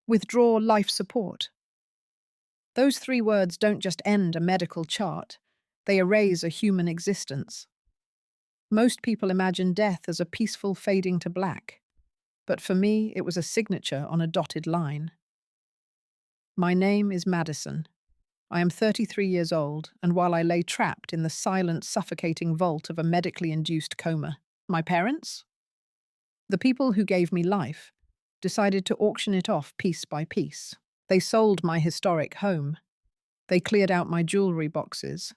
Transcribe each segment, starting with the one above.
Withdraw life support. Those three words don't just end a medical chart, they erase a human existence. Most people imagine death as a peaceful fading to black, but for me it was a signature on a dotted line. My name is Madison. I am 33 years old, and while I lay trapped in the silent, suffocating vault of a medically induced coma, my parents? The people who gave me life decided to auction it off piece by piece. They sold my historic home. They cleared out my jewelry boxes.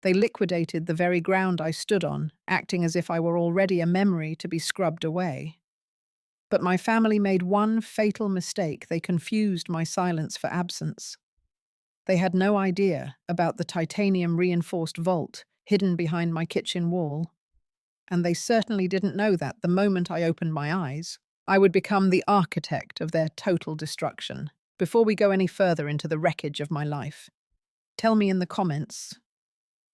They liquidated the very ground I stood on, acting as if I were already a memory to be scrubbed away. But my family made one fatal mistake. They confused my silence for absence. They had no idea about the titanium-reinforced vault hidden behind my kitchen wall. And they certainly didn't know that the moment I opened my eyes, I would become the architect of their total destruction. Before we go any further into the wreckage of my life, tell me in the comments,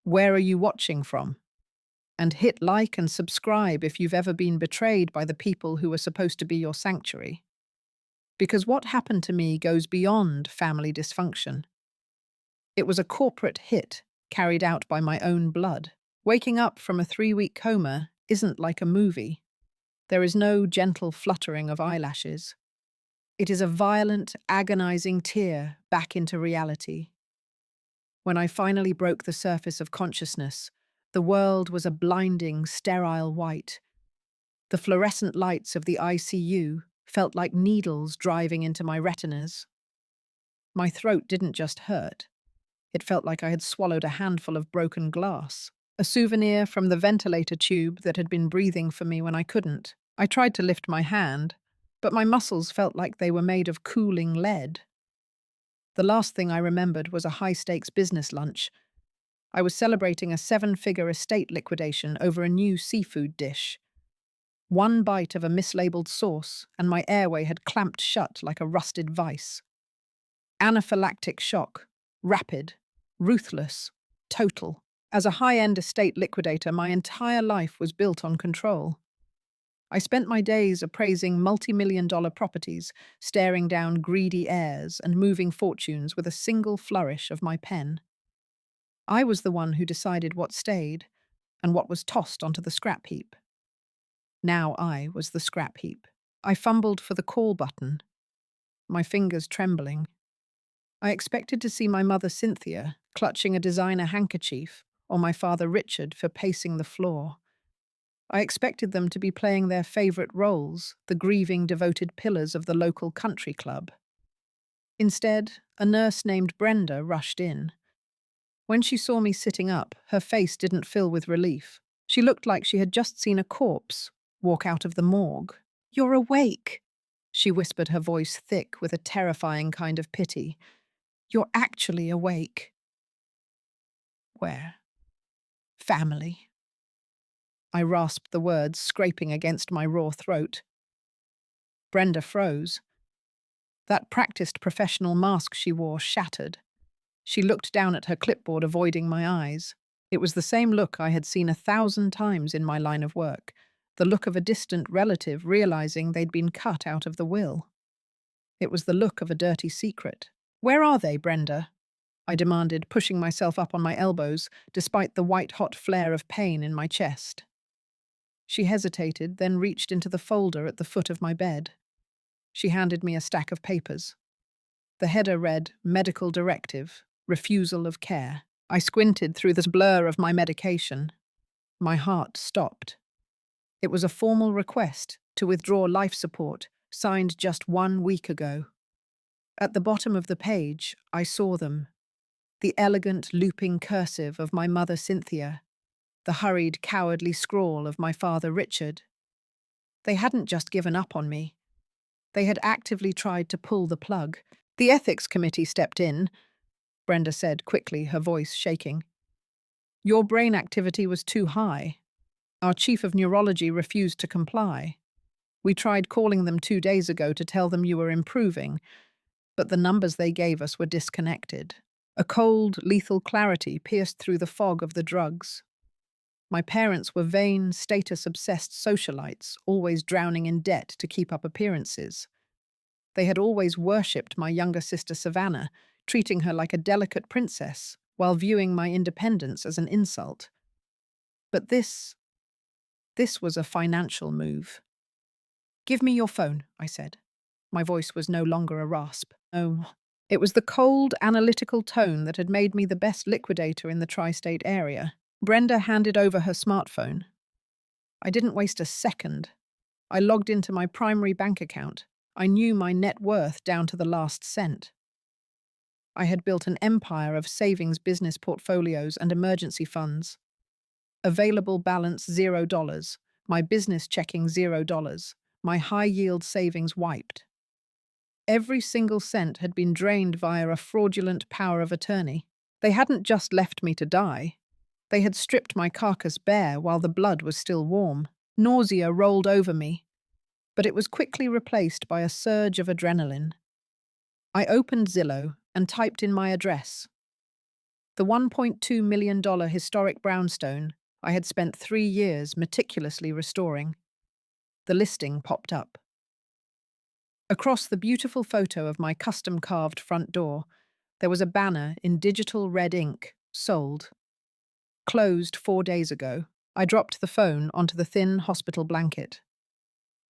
where are you watching from? And hit like and subscribe if you've ever been betrayed by the people who were supposed to be your sanctuary. Because what happened to me goes beyond family dysfunction. It was a corporate hit carried out by my own blood. Waking up from a 3-week coma isn't like a movie. There is no gentle fluttering of eyelashes. It is a violent, agonizing tear back into reality. When I finally broke the surface of consciousness, the world was a blinding, sterile white. The fluorescent lights of the ICU felt like needles driving into my retinas. My throat didn't just hurt. It felt like I had swallowed a handful of broken glass, a souvenir from the ventilator tube that had been breathing for me when I couldn't. I tried to lift my hand, but my muscles felt like they were made of cooling lead. The last thing I remembered was a high-stakes business lunch. I was celebrating a 7-figure estate liquidation over a new seafood dish. One bite of a mislabeled sauce, and my airway had clamped shut like a rusted vice. Anaphylactic shock. Rapid. Ruthless. Total. As a high-end estate liquidator, my entire life was built on control. I spent my days appraising multi-million-dollar properties, staring down greedy heirs and moving fortunes with a single flourish of my pen. I was the one who decided what stayed and what was tossed onto the scrap heap. Now I was the scrap heap. I fumbled for the call button, my fingers trembling. I expected to see my mother Cynthia clutching a designer handkerchief, or my father Richard for pacing the floor. I expected them to be playing their favorite roles, the grieving, devoted pillars of the local country club. Instead, a nurse named Brenda rushed in. When she saw me sitting up, her face didn't fill with relief. She looked like she had just seen a corpse walk out of the morgue. "You're awake," she whispered, her voice thick with a terrifying kind of pity. "You're actually awake." "Where?" "Family." I rasped the words, scraping against my raw throat. Brenda froze. That practiced professional mask she wore shattered. She looked down at her clipboard, avoiding my eyes. It was the same look I had seen 1,000 times in my line of work, the look of a distant relative realizing they'd been cut out of the will. It was the look of a dirty secret. "Where are they, Brenda?" I demanded, pushing myself up on my elbows, despite the white-hot flare of pain in my chest. She hesitated, then reached into the folder at the foot of my bed. She handed me a stack of papers. The header read, "Medical Directive, Refusal of Care." I squinted through the blur of my medication. My heart stopped. It was a formal request to withdraw life support, signed just 1 week ago. At the bottom of the page, I saw them. The elegant, looping cursive of my mother Cynthia, the hurried, cowardly scrawl of my father Richard. They hadn't just given up on me. They had actively tried to pull the plug. "The ethics committee stepped in," Brenda said quickly, her voice shaking. "Your brain activity was too high. Our chief of neurology refused to comply. We tried calling them 2 days ago to tell them you were improving, but the numbers they gave us were disconnected." A cold, lethal clarity pierced through the fog of the drugs. My parents were vain, status-obsessed socialites, always drowning in debt to keep up appearances. They had always worshipped my younger sister Savannah, treating her like a delicate princess, while viewing my independence as an insult. But this was a financial move. "Give me your phone," I said. My voice was no longer a rasp. No, it was the cold, analytical tone that had made me the best liquidator in the tri-state area. Brenda handed over her smartphone. I didn't waste a second. I logged into my primary bank account. I knew my net worth down to the last cent. I had built an empire of savings business portfolios and emergency funds. Available balance $0. My business checking $0. My high-yield savings wiped. Every single cent had been drained via a fraudulent power of attorney. They hadn't just left me to die. They had stripped my carcass bare while the blood was still warm. Nausea rolled over me, but it was quickly replaced by a surge of adrenaline. I opened Zillow and typed in my address. The $1.2 million historic brownstone I had spent 3 years meticulously restoring. The listing popped up. Across the beautiful photo of my custom-carved front door, there was a banner in digital red ink, "Sold." Closed 4 days ago. I dropped the phone onto the thin hospital blanket.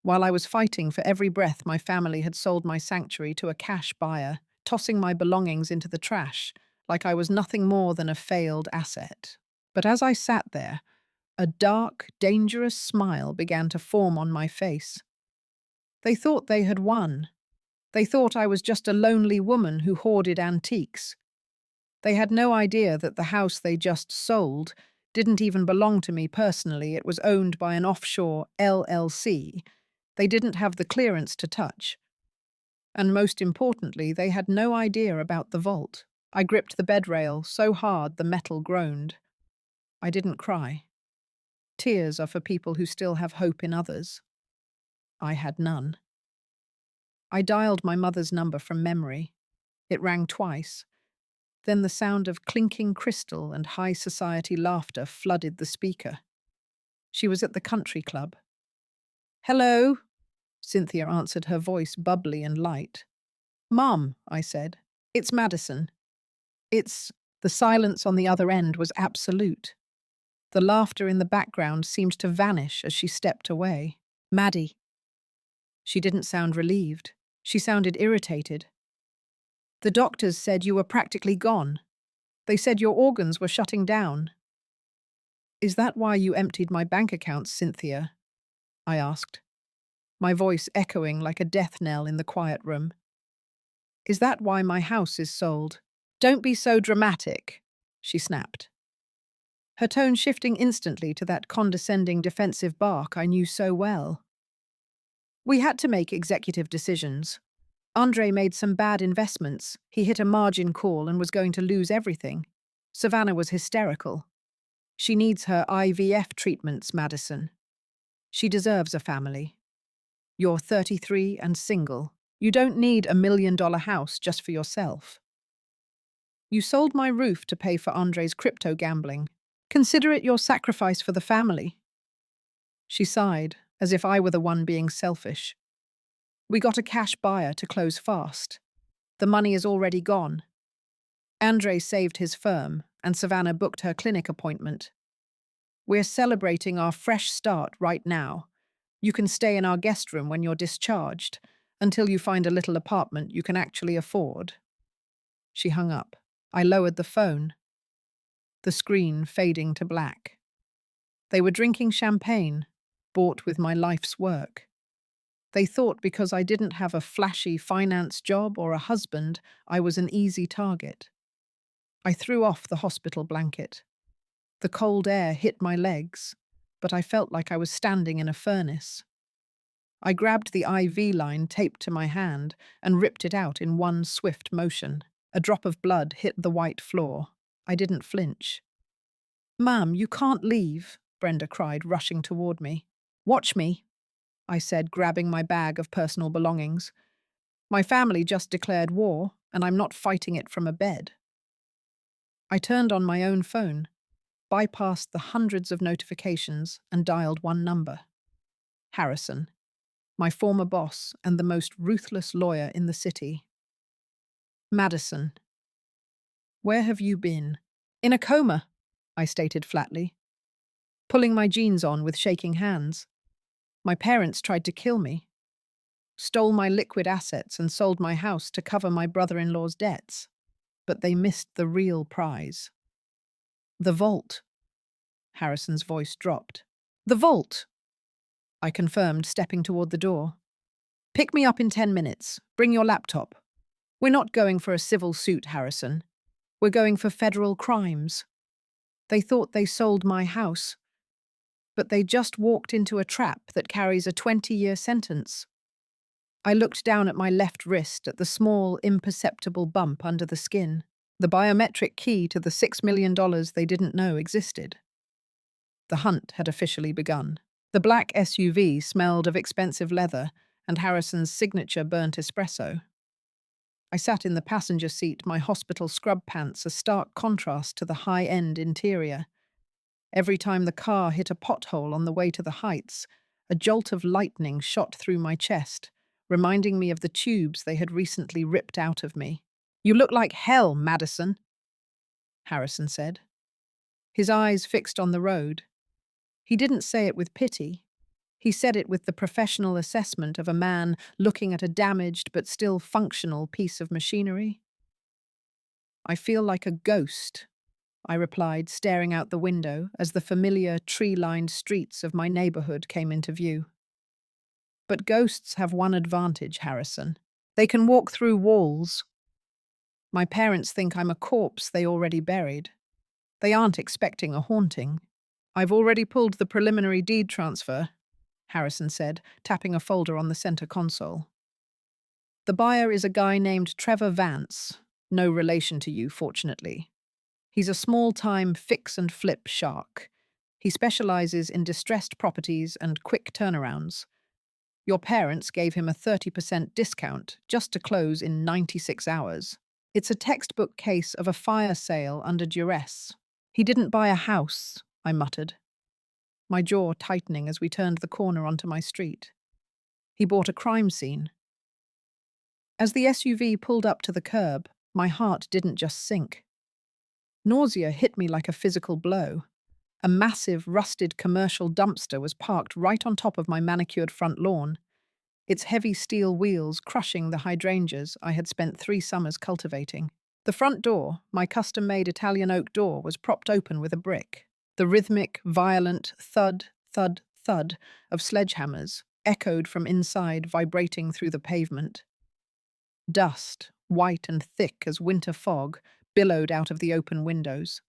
While I was fighting for every breath, my family had sold my sanctuary to a cash buyer, tossing my belongings into the trash, like I was nothing more than a failed asset. But as I sat there, a dark, dangerous smile began to form on my face. They thought they had won. They thought I was just a lonely woman who hoarded antiques. They had no idea that the house they just sold didn't even belong to me personally. It was owned by an offshore LLC. They didn't have the clearance to touch. And most importantly, they had no idea about the vault. I gripped the bed rail so hard the metal groaned. I didn't cry. Tears are for people who still have hope in others. I had none. I dialed my mother's number from memory. It rang twice. Then the sound of clinking crystal and high society laughter flooded the speaker. She was at the country club. "Hello," Cynthia answered, her voice bubbly and light. "Mom," I said, "it's Madison." The silence on the other end was absolute. The laughter in the background seemed to vanish as she stepped away. "Maddie." She didn't sound relieved. She sounded irritated. "The doctors said you were practically gone. They said your organs were shutting down." "Is that why you emptied my bank accounts, Cynthia?" I asked, my voice echoing like a death knell in the quiet room. "Is that why my house is sold?" "Don't be so dramatic," she snapped, her tone shifting instantly to that condescending defensive bark I knew so well. "We had to make executive decisions. Andre made some bad investments. He hit a margin call and was going to lose everything. Savannah was hysterical. She needs her IVF treatments, Madison. She deserves a family. You're 33 and single. You don't need $1 million house just for yourself. You sold my roof to pay for Andre's crypto gambling. Consider it your sacrifice for the family." She sighed, as if I were the one being selfish. "We got a cash buyer to close fast. The money is already gone. Andre saved his firm, and Savannah booked her clinic appointment. We're celebrating our fresh start right now. You can stay in our guest room when you're discharged, until you find a little apartment you can actually afford." She hung up. I lowered the phone, the screen fading to black. They were drinking champagne, bought with my life's work. They thought because I didn't have a flashy finance job or a husband, I was an easy target. I threw off the hospital blanket. The cold air hit my legs, but I felt like I was standing in a furnace. I grabbed the IV line taped to my hand and ripped it out in one swift motion. A drop of blood hit the white floor. I didn't flinch. "Ma'am, you can't leave," Brenda cried, rushing toward me. "Watch me," I said, grabbing my bag of personal belongings. "My family just declared war, and I'm not fighting it from a bed." I turned on my own phone, bypassed the hundreds of notifications, and dialed one number. Harrison. my former boss and the most ruthless lawyer in the city. Madison, where have you been? In a coma, I stated flatly, pulling my jeans on with shaking hands. My parents tried to kill me, stole my liquid assets and sold my house to cover my brother-in-law's debts. But they missed the real prize. The vault. Harrison's voice dropped. The vault, I confirmed, stepping toward the door. Pick me up in 10 minutes. Bring your laptop. We're not going for a civil suit, Harrison. We're going for federal crimes. They thought they sold my house, but they just walked into a trap that carries a 20-year sentence. I looked down at my left wrist at the small, imperceptible bump under the skin, the biometric key to the $6 million they didn't know existed. The hunt had officially begun. The black SUV smelled of expensive leather and Harrison's signature burnt espresso. I sat in the passenger seat, my hospital scrub pants a stark contrast to the high-end interior. Every time the car hit a pothole on the way to the heights, a jolt of lightning shot through my chest, reminding me of the tubes they had recently ripped out of me. You look like hell, Madison, Harrison said, his eyes fixed on the road. He didn't say it with pity. He said it with the professional assessment of a man looking at a damaged but still functional piece of machinery. I feel like a ghost, I replied, staring out the window as the familiar tree-lined streets of my neighborhood came into view. But ghosts have one advantage, Harrison. They can walk through walls. My parents think I'm a corpse they already buried. They aren't expecting a haunting. I've already pulled the preliminary deed transfer, Harrison said, tapping a folder on the center console. The buyer is a guy named Trevor Vance, no relation to you, fortunately. He's a small-time fix-and-flip shark. He specializes in distressed properties and quick turnarounds. Your parents gave him a 30% discount just to close in 96 hours. It's a textbook case of a fire sale under duress. He didn't buy a house, I muttered, my jaw tightening as we turned the corner onto my street. He bought a crime scene. As the SUV pulled up to the curb, my heart didn't just sink. Nausea hit me like a physical blow. A massive, rusted commercial dumpster was parked right on top of my manicured front lawn, its heavy steel wheels crushing the hydrangeas I had spent 3 summers cultivating. The front door, my custom-made Italian oak door, was propped open with a brick. The rhythmic, violent thud, thud, thud of sledgehammers echoed from inside, vibrating through the pavement. Dust, white and thick as winter fog, billowed out of the open windows.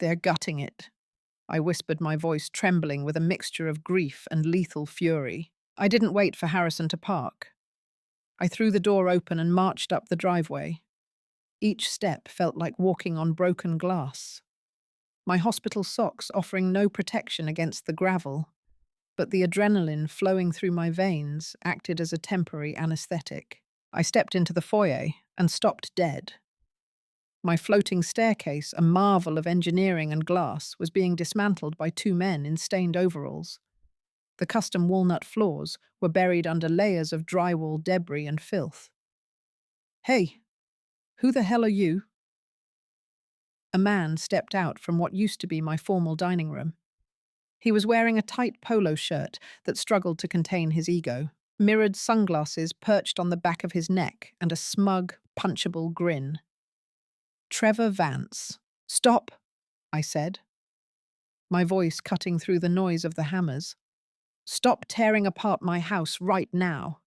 They're gutting it, I whispered, my voice trembling with a mixture of grief and lethal fury. I didn't wait for Harrison to park. I threw the door open and marched up the driveway. Each step felt like walking on broken glass. My hospital socks offering no protection against the gravel, but the adrenaline flowing through my veins acted as a temporary anesthetic. I stepped into the foyer and stopped dead. My floating staircase, a marvel of engineering and glass, was being dismantled by 2 men in stained overalls. The custom walnut floors were buried under layers of drywall debris and filth. Hey, who the hell are you? A man stepped out from what used to be my formal dining room. He was wearing a tight polo shirt that struggled to contain his ego, mirrored sunglasses perched on the back of his neck, and a smug, punchable grin. Trevor Vance. Stop, I said, my voice cutting through the noise of the hammers. Stop tearing apart my house right now.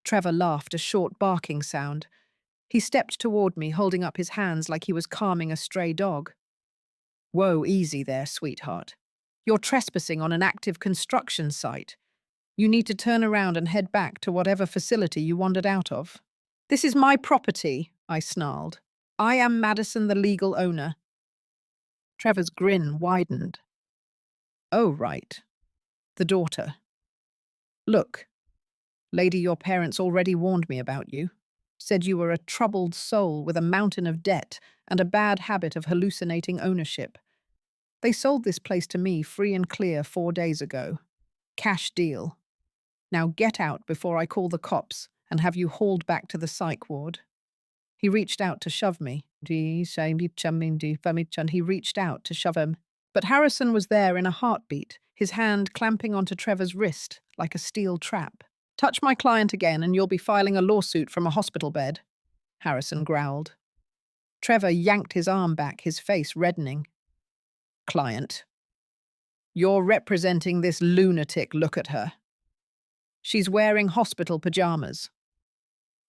Trevor laughed, a short barking sound. He stepped toward me, holding up his hands like he was calming a stray dog. Whoa, easy there, sweetheart. You're trespassing on an active construction site. You need to turn around and head back to whatever facility you wandered out of. This is my property, I snarled. I am Madison, the legal owner. Trevor's grin widened. Oh, right. The daughter. Look, lady, your parents already warned me about you. Said you were a troubled soul with a mountain of debt and a bad habit of hallucinating ownership. They sold this place to me free and clear 4 days ago. Cash deal. Now get out before I call the cops and have you hauled back to the psych ward. He reached out to shove me. He reached out to shove him. But Harrison was there in a heartbeat, his hand clamping onto Trevor's wrist like a steel trap. Touch my client again and you'll be filing a lawsuit from a hospital bed, Harrison growled. Trevor yanked his arm back, his face reddening. Client. You're representing this lunatic, look at her. She's wearing hospital pajamas.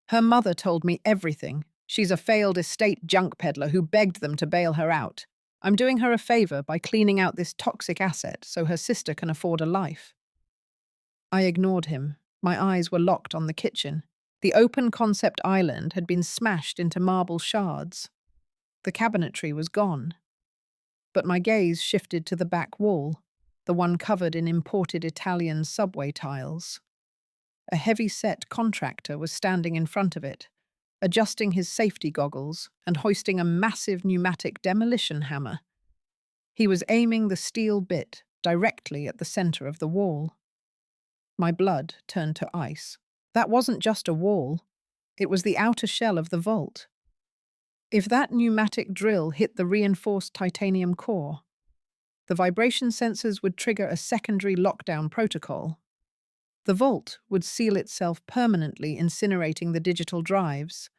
Her mother told me everything. She's a failed estate junk peddler who begged them to bail her out. I'm doing her a favor by cleaning out this toxic asset so her sister can afford a life. I ignored him. My eyes were locked on the kitchen. The open concept island had been smashed into marble shards. The cabinetry was gone. But my gaze shifted to the back wall, the one covered in imported Italian subway tiles. A heavy-set contractor was standing in front of it, adjusting his safety goggles and hoisting a massive pneumatic demolition hammer. He was aiming the steel bit directly at the center of the wall. My blood turned to ice. That wasn't just a wall. It was the outer shell of the vault. If that pneumatic drill hit the reinforced titanium core, the vibration sensors would trigger a secondary lockdown protocol. The vault would seal itself permanently, incinerating the digital drives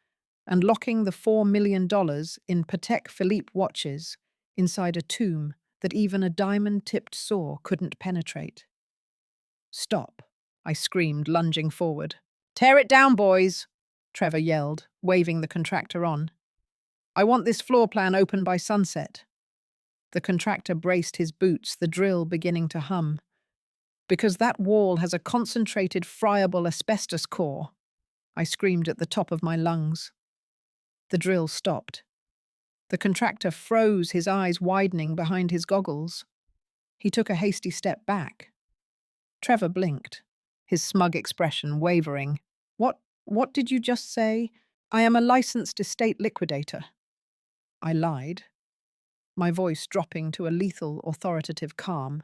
and locking the $4 million in Patek Philippe watches inside a tomb that even a diamond-tipped saw couldn't penetrate. Stop, I screamed, lunging forward. Tear it down, boys, Trevor yelled, waving the contractor on. I want this floor plan open by sunset. The contractor braced his boots, the drill beginning to hum. Because that wall has a concentrated, friable asbestos core, I screamed at the top of my lungs. The drill stopped. The contractor froze, his eyes widening behind his goggles. He took a hasty step back. Trevor blinked, his smug expression wavering. What did you just say? I am a licensed estate liquidator. I lied, my voice dropping to a lethal, authoritative calm.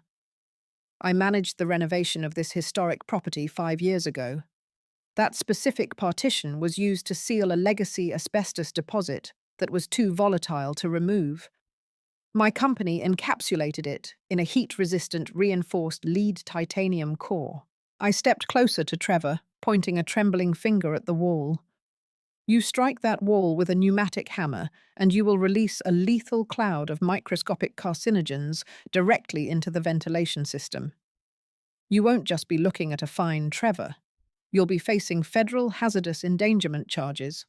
I managed the renovation of this historic property 5 years ago. That specific partition was used to seal a legacy asbestos deposit that was too volatile to remove. My company encapsulated it in a heat-resistant, reinforced lead titanium core. I stepped closer to Trevor, pointing a trembling finger at the wall. You strike that wall with a pneumatic hammer, and you will release a lethal cloud of microscopic carcinogens directly into the ventilation system. You won't just be looking at a fine Trevor. You'll be facing federal hazardous endangerment charges.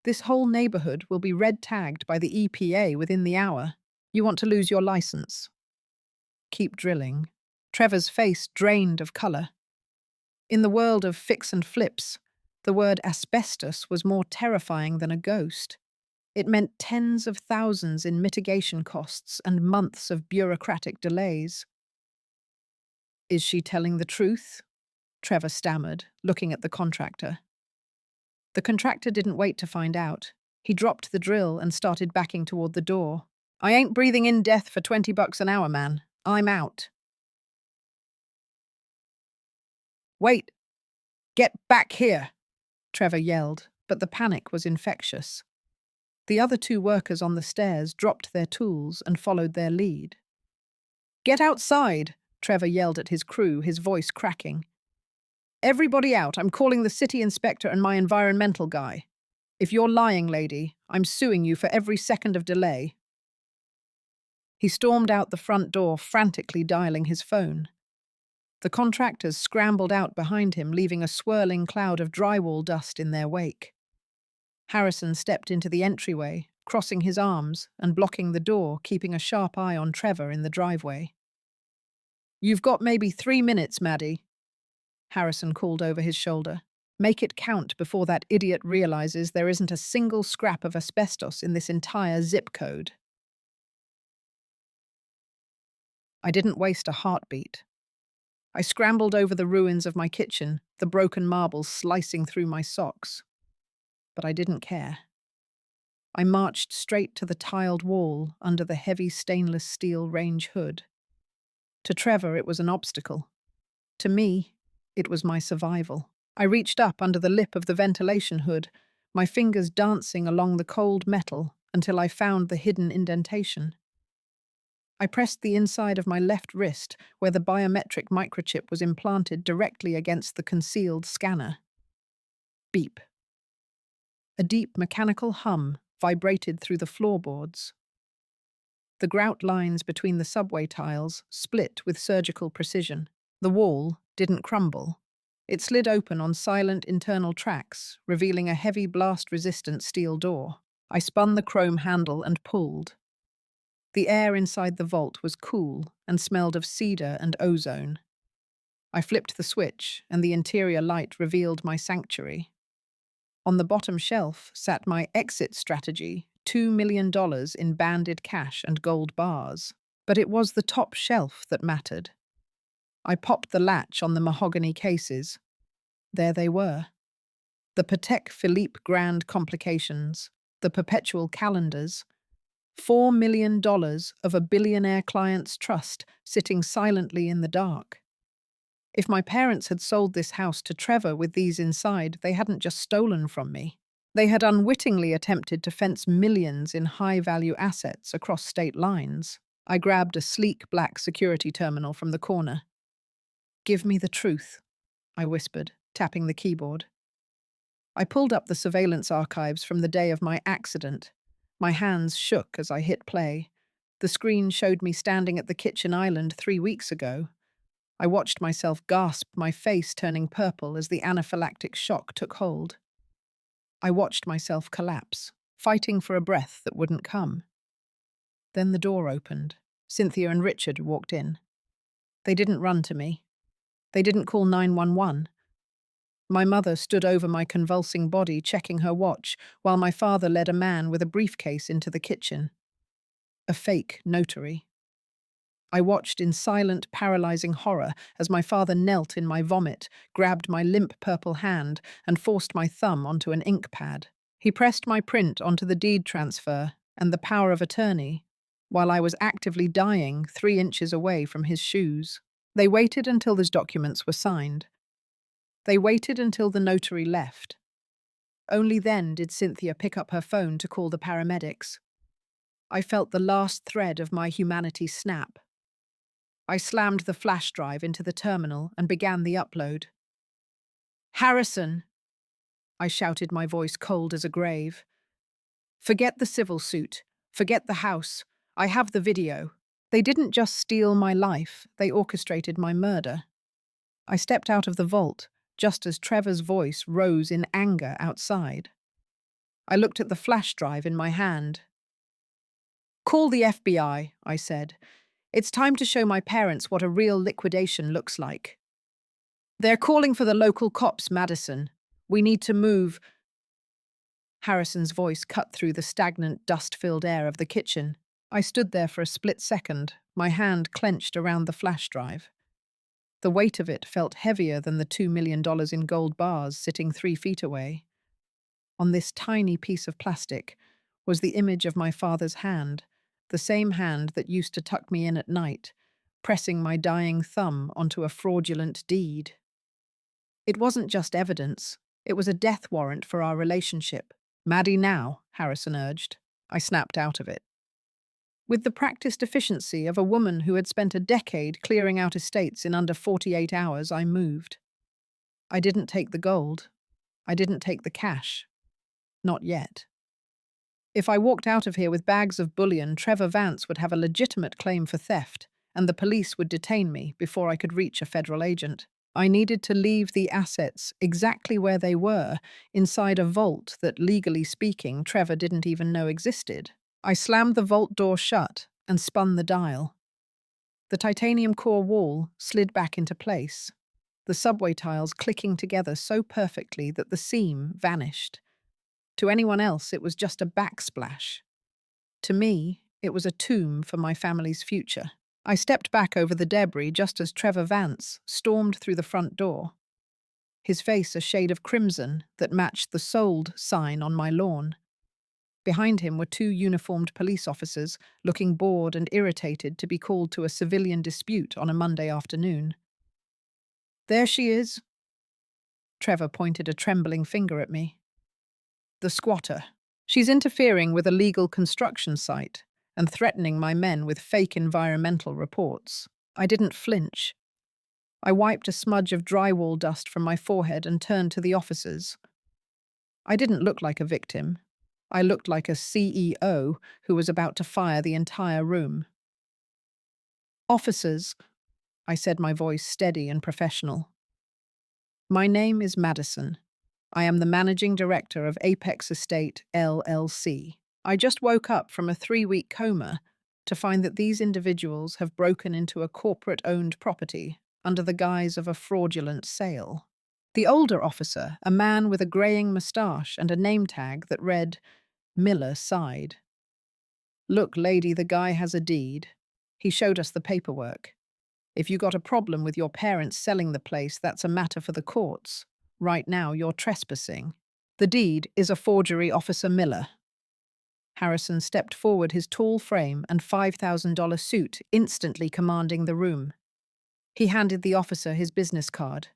This whole neighborhood will be red-tagged by the EPA within the hour. You want to lose your license. Keep drilling. Trevor's face drained of color. In the world of fix and flips, the word asbestos was more terrifying than a ghost. It meant tens of thousands in mitigation costs and months of bureaucratic delays. Is she telling the truth? Trevor stammered, looking at the contractor. The contractor didn't wait to find out. He dropped the drill and started backing toward the door. I ain't breathing in death for $20 an hour, man. I'm out. Wait! Get back here! Trevor yelled, but the panic was infectious. The other 2 workers on the stairs dropped their tools and followed their lead. Get outside! Trevor yelled at his crew, his voice cracking. Everybody out, I'm calling the city inspector and my environmental guy. If you're lying, lady, I'm suing you for every second of delay. He stormed out the front door, frantically dialing his phone. The contractors scrambled out behind him, leaving a swirling cloud of drywall dust in their wake. Harrison stepped into the entryway, crossing his arms and blocking the door, keeping a sharp eye on Trevor in the driveway. You've got maybe 3 minutes, Maddie, Harrison called over his shoulder. Make it count before that idiot realizes there isn't a single scrap of asbestos in this entire zip code. I didn't waste a heartbeat. I scrambled over the ruins of my kitchen, the broken marble slicing through my socks. But I didn't care. I marched straight to the tiled wall under the heavy stainless steel range hood. To Trevor, it was an obstacle. To me, It was my survival. I reached up under the lip of the ventilation hood, my fingers dancing along the cold metal until I found the hidden indentation. I pressed the inside of my left wrist where the biometric microchip was implanted directly against the concealed scanner. Beep. A deep mechanical hum vibrated through the floorboards. The grout lines between the subway tiles split with surgical precision. The wall didn't crumble. It slid open on silent internal tracks, revealing a heavy blast-resistant steel door. I spun the chrome handle and pulled. The air inside the vault was cool and smelled of cedar and ozone. I flipped the switch, and the interior light revealed my sanctuary. On the bottom shelf sat my exit strategy, $2 million in banded cash and gold bars. But it was the top shelf that mattered. I popped the latch on the mahogany cases. There they were. The Patek Philippe Grand Complications, the perpetual calendars, $4 million of a billionaire client's trust sitting silently in the dark. If my parents had sold this house to Trevor with these inside, they hadn't just stolen from me. They had unwittingly attempted to fence millions in high-value assets across state lines. I grabbed a sleek black security terminal from the corner. "Give me the truth," I whispered, tapping the keyboard. I pulled up the surveillance archives from the day of my accident. My hands shook as I hit play. The screen showed me standing at the kitchen island 3 weeks ago. I watched myself gasp, my face turning purple as the anaphylactic shock took hold. I watched myself collapse, fighting for a breath that wouldn't come. Then the door opened. Cynthia and Richard walked in. They didn't run to me. They didn't call 911. My mother stood over my convulsing body, checking her watch, while my father led a man with a briefcase into the kitchen. A fake notary. I watched in silent, paralyzing horror as my father knelt in my vomit, grabbed my limp purple hand, and forced my thumb onto an ink pad. He pressed my print onto the deed transfer and the power of attorney, while I was actively dying 3 inches away from his shoes. They waited until those documents were signed. They waited until the notary left. Only then did Cynthia pick up her phone to call the paramedics. I felt the last thread of my humanity snap. I slammed the flash drive into the terminal and began the upload. "Harrison!" I shouted, my voice cold as a grave. "Forget the civil suit. Forget the house. I have the video. They didn't just steal my life, they orchestrated my murder." I stepped out of the vault, just as Trevor's voice rose in anger outside. I looked at the flash drive in my hand. "Call the FBI," I said. "It's time to show my parents what a real liquidation looks like." "They're calling for the local cops, Madison. We need to move." Harrison's voice cut through the stagnant, dust-filled air of the kitchen. I stood there for a split second, my hand clenched around the flash drive. The weight of it felt heavier than the $2 million in gold bars sitting 3 feet away. On this tiny piece of plastic was the image of my father's hand, the same hand that used to tuck me in at night, pressing my dying thumb onto a fraudulent deed. It wasn't just evidence, it was a death warrant for our relationship. "Maddie now," Harrison urged. I snapped out of it. With the practiced efficiency of a woman who had spent a decade clearing out estates in under 48 hours, I moved. I didn't take the gold. I didn't take the cash. Not yet. If I walked out of here with bags of bullion, Trevor Vance would have a legitimate claim for theft, and the police would detain me before I could reach a federal agent. I needed to leave the assets exactly where they were, inside a vault that, legally speaking, Trevor didn't even know existed. I slammed the vault door shut and spun the dial. The titanium core wall slid back into place, the subway tiles clicking together so perfectly that the seam vanished. To anyone else, it was just a backsplash. To me, it was a tomb for my family's future. I stepped back over the debris just as Trevor Vance stormed through the front door, his face a shade of crimson that matched the "sold" sign on my lawn. Behind him were 2 uniformed police officers, looking bored and irritated to be called to a civilian dispute on a Monday afternoon. There she is. Trevor pointed a trembling finger at me. The squatter. She's interfering with a legal construction site and threatening my men with fake environmental reports. I didn't flinch. I wiped a smudge of drywall dust from my forehead and turned to the officers. I didn't look like a victim. I looked like a CEO who was about to fire the entire room. Officers, I said, my voice steady and professional. My name is Madison. I am the managing director of Apex Estate, LLC. I just woke up from a 3-week coma to find that these individuals have broken into a corporate-owned property under the guise of a fraudulent sale. The older officer, a man with a greying moustache and a name tag that read Miller, sighed. Look, lady, the guy has a deed. He showed us the paperwork. If you got a problem with your parents selling the place, that's a matter for the courts. Right now, you're trespassing. The deed is a forgery, Officer Miller. Harrison stepped forward, his tall frame and $5,000 suit instantly commanding the room. He handed the officer his business card.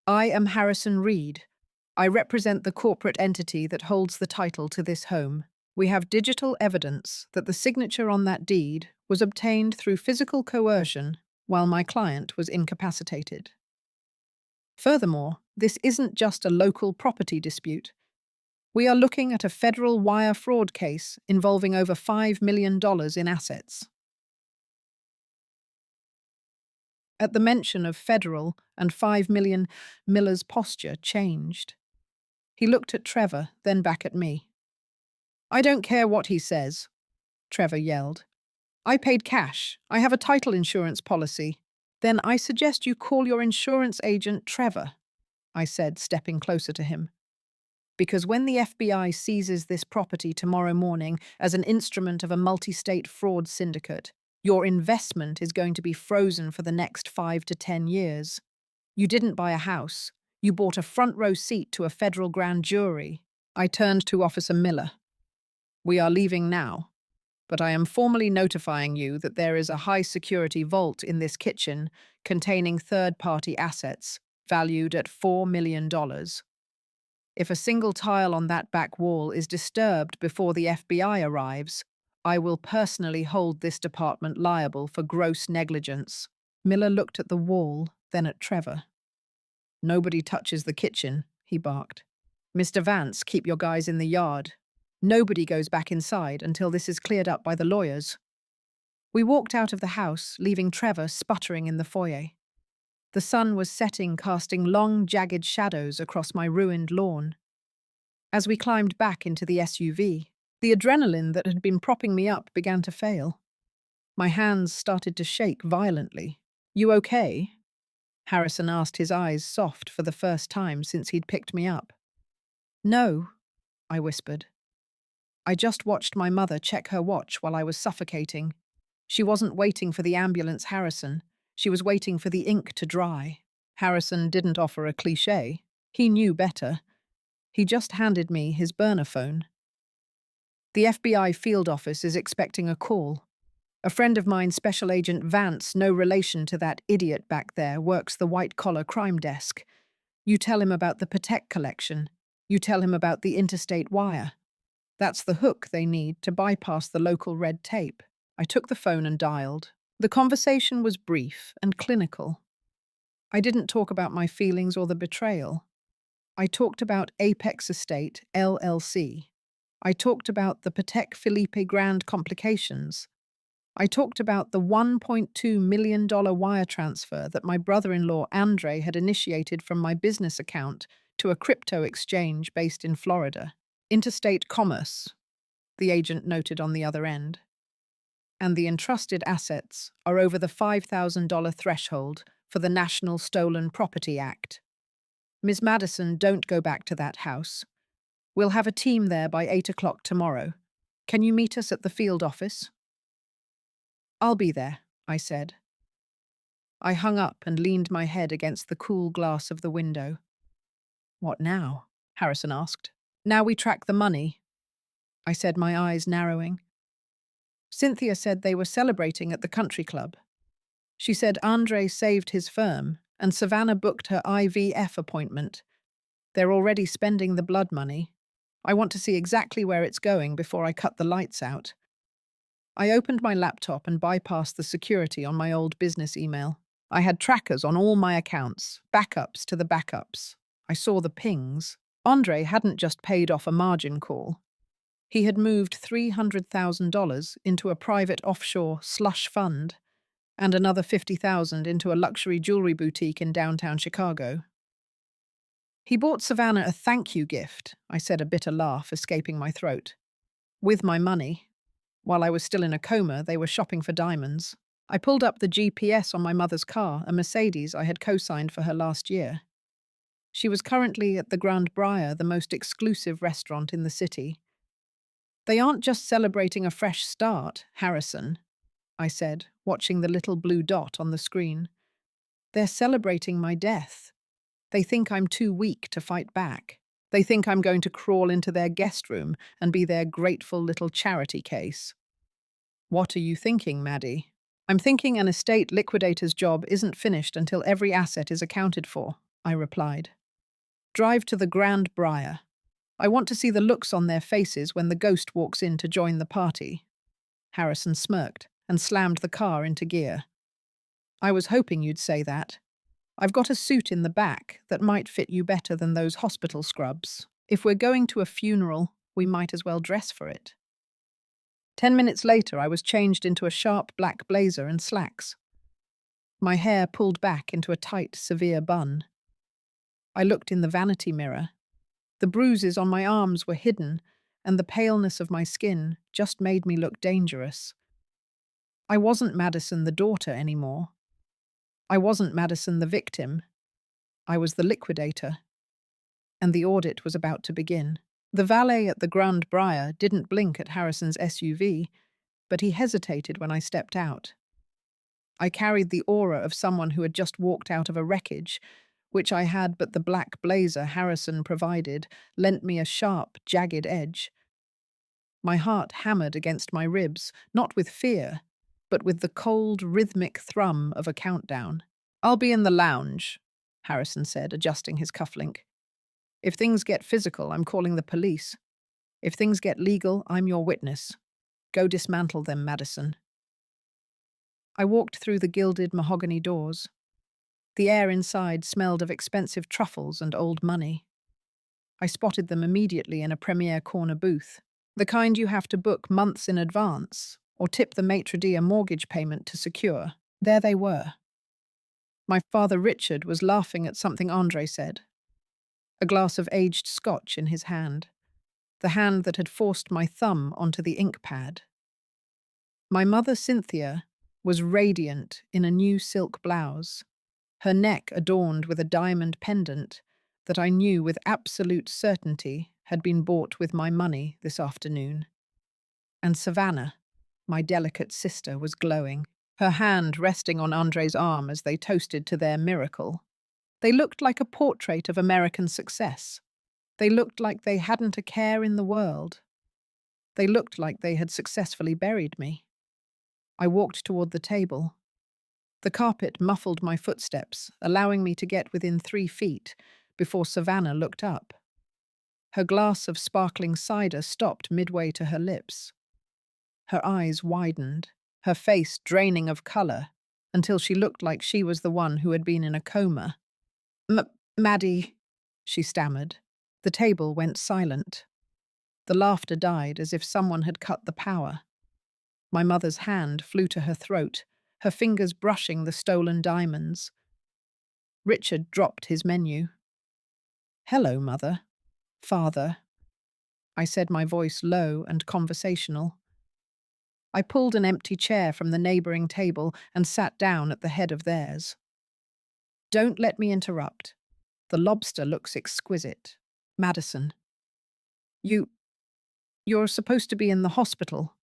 I am Harrison Reed. I represent the corporate entity that holds the title to this home. We have digital evidence that the signature on that deed was obtained through physical coercion while my client was incapacitated. Furthermore, this isn't just a local property dispute. We are looking at a federal wire fraud case involving over $5 million in assets. At the mention of federal and $5 million, Miller's posture changed. He looked at Trevor, then back at me. I don't care what he says, Trevor yelled. I paid cash. I have a title insurance policy. Then I suggest you call your insurance agent Trevor, I said, stepping closer to him. Because when the FBI seizes this property tomorrow morning as an instrument of a multi-state fraud syndicate, your investment is going to be frozen for the next 5 to 10 years. You didn't buy a house. You bought a front-row seat to a federal grand jury. I turned to Officer Miller. We are leaving now, but I am formally notifying you that there is a high-security vault in this kitchen containing third-party assets valued at $4 million. If a single tile on that back wall is disturbed before the FBI arrives, I will personally hold this department liable for gross negligence. Miller looked at the wall, then at Trevor. Nobody touches the kitchen, he barked. Mr. Vance, keep your guys in the yard. Nobody goes back inside until this is cleared up by the lawyers. We walked out of the house, leaving Trevor sputtering in the foyer. The sun was setting, casting long, jagged shadows across my ruined lawn. As we climbed back into the SUV, the adrenaline that had been propping me up began to fail. My hands started to shake violently. You okay? Harrison asked, his eyes soft for the first time since he'd picked me up. No, I whispered. I just watched my mother check her watch while I was suffocating. She wasn't waiting for the ambulance, Harrison. She was waiting for the ink to dry. Harrison didn't offer a cliché. He knew better. He just handed me his burner phone. The FBI field office is expecting a call. A friend of mine, Special Agent Vance, no relation to that idiot back there, works the white-collar crime desk. You tell him about the Patek collection. You tell him about the interstate wire. That's the hook they need to bypass the local red tape. I took the phone and dialed. The conversation was brief and clinical. I didn't talk about my feelings or the betrayal. I talked about Apex Estate, LLC. I talked about the Patek Philippe Grand complications. I talked about the $1.2 million wire transfer that my brother-in-law Andre had initiated from my business account to a crypto exchange based in Florida. Interstate commerce, the agent noted on the other end. And the entrusted assets are over the $5,000 threshold for the National Stolen Property Act. Ms. Madison, don't go back to that house. We'll have a team there by 8 o'clock tomorrow. Can you meet us at the field office? I'll be there, I said. I hung up and leaned my head against the cool glass of the window. What now? Harrison asked. Now we track the money, I said, my eyes narrowing. Cynthia said they were celebrating at the country club. She said Andre saved his firm And Savannah booked her IVF appointment. They're already spending the blood money. I want to see exactly where it's going before I cut the lights out. I opened my laptop and bypassed the security on my old business email. I had trackers on all my accounts, backups to the backups. I saw the pings. Andre hadn't just paid off a margin call. He had moved $300,000 into a private offshore slush fund and another $50,000 into a luxury jewelry boutique in downtown Chicago. He bought Savannah a thank you gift, I said, a bitter laugh escaping my throat. With my money. While I was still in a coma, they were shopping for diamonds. I pulled up the GPS on my mother's car, a Mercedes I had co-signed for her last year. She was currently at the Grand Briar, the most exclusive restaurant in the city. They aren't just celebrating a fresh start, Harrison, I said, watching the little blue dot on the screen. They're celebrating my death. They think I'm too weak to fight back. They think I'm going to crawl into their guest room and be their grateful little charity case. What are you thinking, Maddie? I'm thinking an estate liquidator's job isn't finished until every asset is accounted for, I replied. Drive to the Grand Briar. I want to see the looks on their faces when the ghost walks in to join the party. Harrison smirked and slammed the car into gear. I was hoping you'd say that. I've got a suit in the back that might fit you better than those hospital scrubs. If we're going to a funeral, we might as well dress for it. 10 minutes later, I was changed into a sharp black blazer and slacks. My hair pulled back into a tight, severe bun. I looked in the vanity mirror. The bruises on my arms were hidden, and the paleness of my skin just made me look dangerous. I wasn't Madison the daughter anymore. I wasn't Madison the victim. I was the liquidator. And the audit was about to begin. The valet at the Grand Briar didn't blink at Harrison's SUV, but he hesitated when I stepped out. I carried the aura of someone who had just walked out of a wreckage, which I had, but the black blazer Harrison provided lent me a sharp, jagged edge. My heart hammered against my ribs, not with fear, but with the cold, rhythmic thrum of a countdown. I'll be in the lounge, Harrison said, adjusting his cufflink. If things get physical, I'm calling the police. If things get legal, I'm your witness. Go dismantle them, Madison. I walked through the gilded mahogany doors. The air inside smelled of expensive truffles and old money. I spotted them immediately in a premier corner booth, the kind you have to book months in advance, or tip the maitre d' a mortgage payment to secure. There they were. My father Richard was laughing at something Andre said. A glass of aged scotch in his hand, the hand that had forced my thumb onto the ink pad. My mother Cynthia was radiant in a new silk blouse, her neck adorned with a diamond pendant that I knew with absolute certainty had been bought with my money this afternoon. And Savannah, my delicate sister, was glowing, her hand resting on Andre's arm as they toasted to their miracle. They looked like a portrait of American success. They looked like they hadn't a care in the world. They looked like they had successfully buried me. I walked toward the table. The carpet muffled my footsteps, allowing me to get within 3 feet before Savannah looked up. Her glass of sparkling cider stopped midway to her lips. Her eyes widened, her face draining of color, until she looked like she was the one who had been in a coma. Maddie, she stammered. The table went silent. The laughter died as if someone had cut the power. My mother's hand flew to her throat, her fingers brushing the stolen diamonds. Richard dropped his menu. Hello, Mother. Father. I said, my voice low and conversational. I pulled an empty chair from the neighboring table and sat down at the head of theirs. Don't let me interrupt. The lobster looks exquisite. Madison. You're supposed to be in the hospital.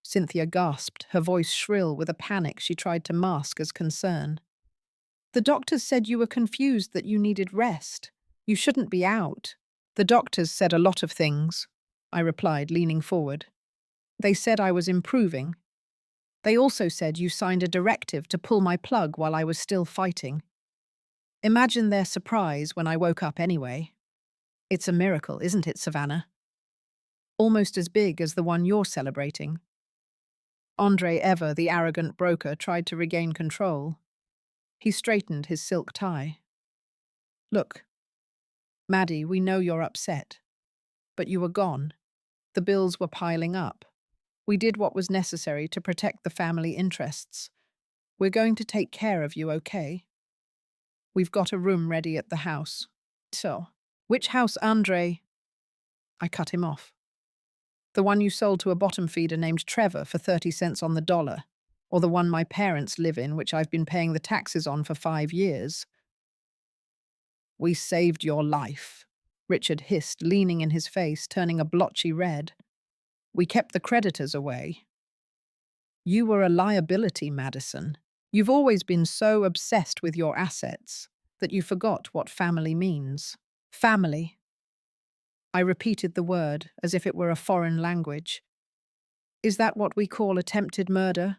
Cynthia gasped, her voice shrill with a panic she tried to mask as concern. The doctors said you were confused that you needed rest. You shouldn't be out. The doctors said a lot of things, I replied, leaning forward. They said I was improving. They also said you signed a directive to pull my plug while I was still fighting. Imagine their surprise when I woke up anyway. It's a miracle, isn't it, Savannah? Almost as big as the one you're celebrating. Andre Ever, the arrogant broker, tried to regain control. He straightened his silk tie. Look, Maddie, we know you're upset. But you were gone. The bills were piling up. We did what was necessary to protect the family interests. We're going to take care of you, okay? We've got a room ready at the house. So, which house, Andre? I cut him off. The one you sold to a bottom feeder named Trevor for 30 cents on the dollar, or the one my parents live in, which I've been paying the taxes on for 5 years. We saved your life, Richard hissed, leaning in his face, turning a blotchy red. We kept the creditors away. You were a liability, Madison. You've always been so obsessed with your assets that you forgot what family means. Family. I repeated the word as if it were a foreign language. Is that what we call attempted murder?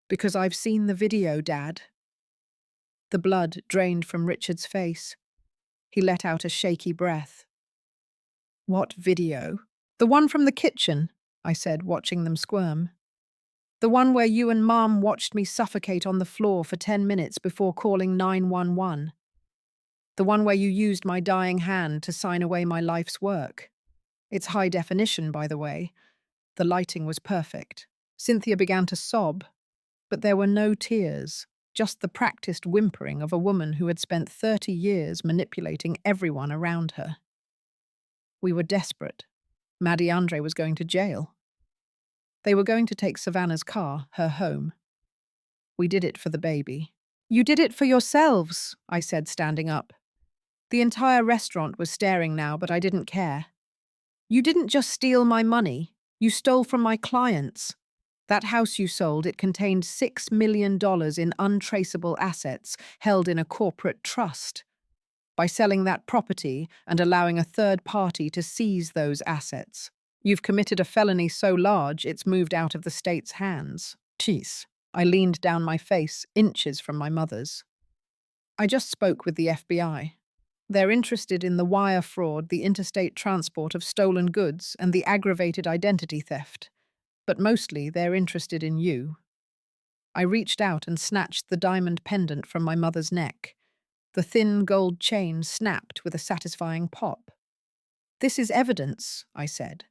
Because I've seen the video, Dad. The blood drained from Richard's face. He let out a shaky breath. What video? The one from the kitchen, I said, watching them squirm. The one where you and Mom watched me suffocate on the floor for 10 minutes before calling 911. The one where you used my dying hand to sign away my life's work. It's high definition, by the way. The lighting was perfect. Cynthia began to sob, but there were no tears, just the practiced whimpering of a woman who had spent 30 years manipulating everyone around her. We were desperate. Maddie Andre was going to jail. They were going to take Savannah's car, her home. We did it for the baby. You did it for yourselves, I said, standing up. The entire restaurant was staring now, but I didn't care. You didn't just steal my money. You stole from my clients. That house you sold, it contained $6 million in untraceable assets held in a corporate trust. By selling that property and allowing a third party to seize those assets, you've committed a felony so large it's moved out of the state's hands. Jeez. I leaned down my face, inches from my mother's. I just spoke with the FBI. They're interested in the wire fraud, the interstate transport of stolen goods, and the aggravated identity theft. But mostly they're interested in you. I reached out and snatched the diamond pendant from my mother's neck. The thin gold chain snapped with a satisfying pop. This is evidence, I said.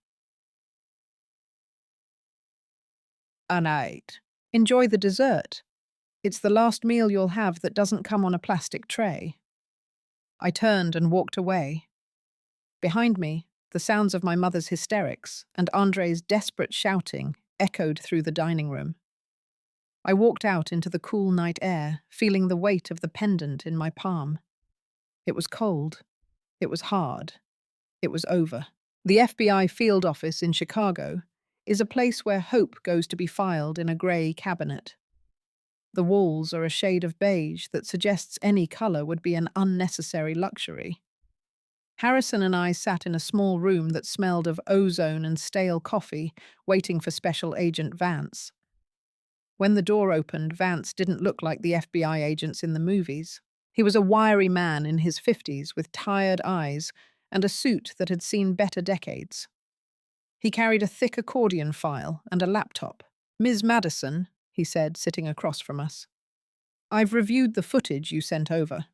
Anite. Enjoy the dessert. It's the last meal you'll have that doesn't come on a plastic tray. I turned and walked away. Behind me, the sounds of my mother's hysterics and Andre's desperate shouting echoed through the dining room. I walked out into the cool night air, feeling the weight of the pendant in my palm. It was cold. It was hard. It was over. The FBI field office in Chicago is a place where hope goes to be filed in a grey cabinet. The walls are a shade of beige that suggests any color would be an unnecessary luxury. Harrison and I sat in a small room that smelled of ozone and stale coffee, waiting for Special Agent Vance. When the door opened, Vance didn't look like the FBI agents in the movies. He was a wiry man in his 50s with tired eyes and a suit that had seen better decades. He carried a thick accordion file and a laptop. Ms. Madison, he said, sitting across from us. I've reviewed the footage you sent over.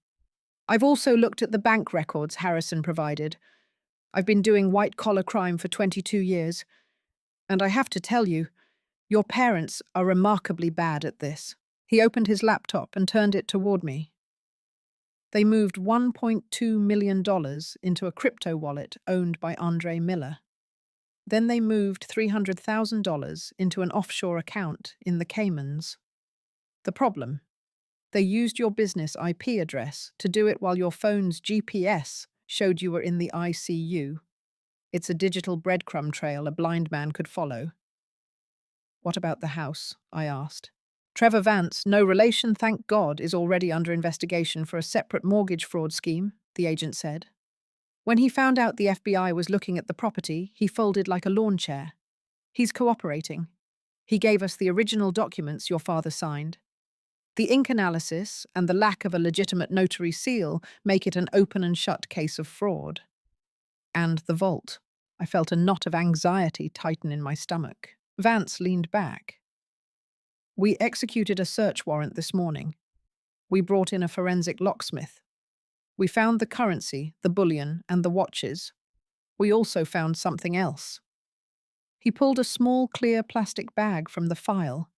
I've also looked at the bank records Harrison provided. I've been doing white-collar crime for 22 years. And I have to tell you, your parents are remarkably bad at this. He opened his laptop and turned it toward me. They moved $1.2 million into a crypto wallet owned by Andre Miller. Then they moved $300,000 into an offshore account in the Caymans. The problem? They used your business IP address to do it while your phone's GPS showed you were in the ICU. It's a digital breadcrumb trail a blind man could follow. What about the house? I asked. Trevor Vance, no relation, thank God, is already under investigation for a separate mortgage fraud scheme, the agent said. When he found out the FBI was looking at the property, he folded like a lawn chair. He's cooperating. He gave us the original documents your father signed. The ink analysis and the lack of a legitimate notary seal make it an open and shut case of fraud. And the vault. I felt a knot of anxiety tighten in my stomach. Vance leaned back. We executed a search warrant this morning. We brought in a forensic locksmith. We found the currency, the bullion, and the watches. We also found something else. He pulled a small, clear plastic bag from the file.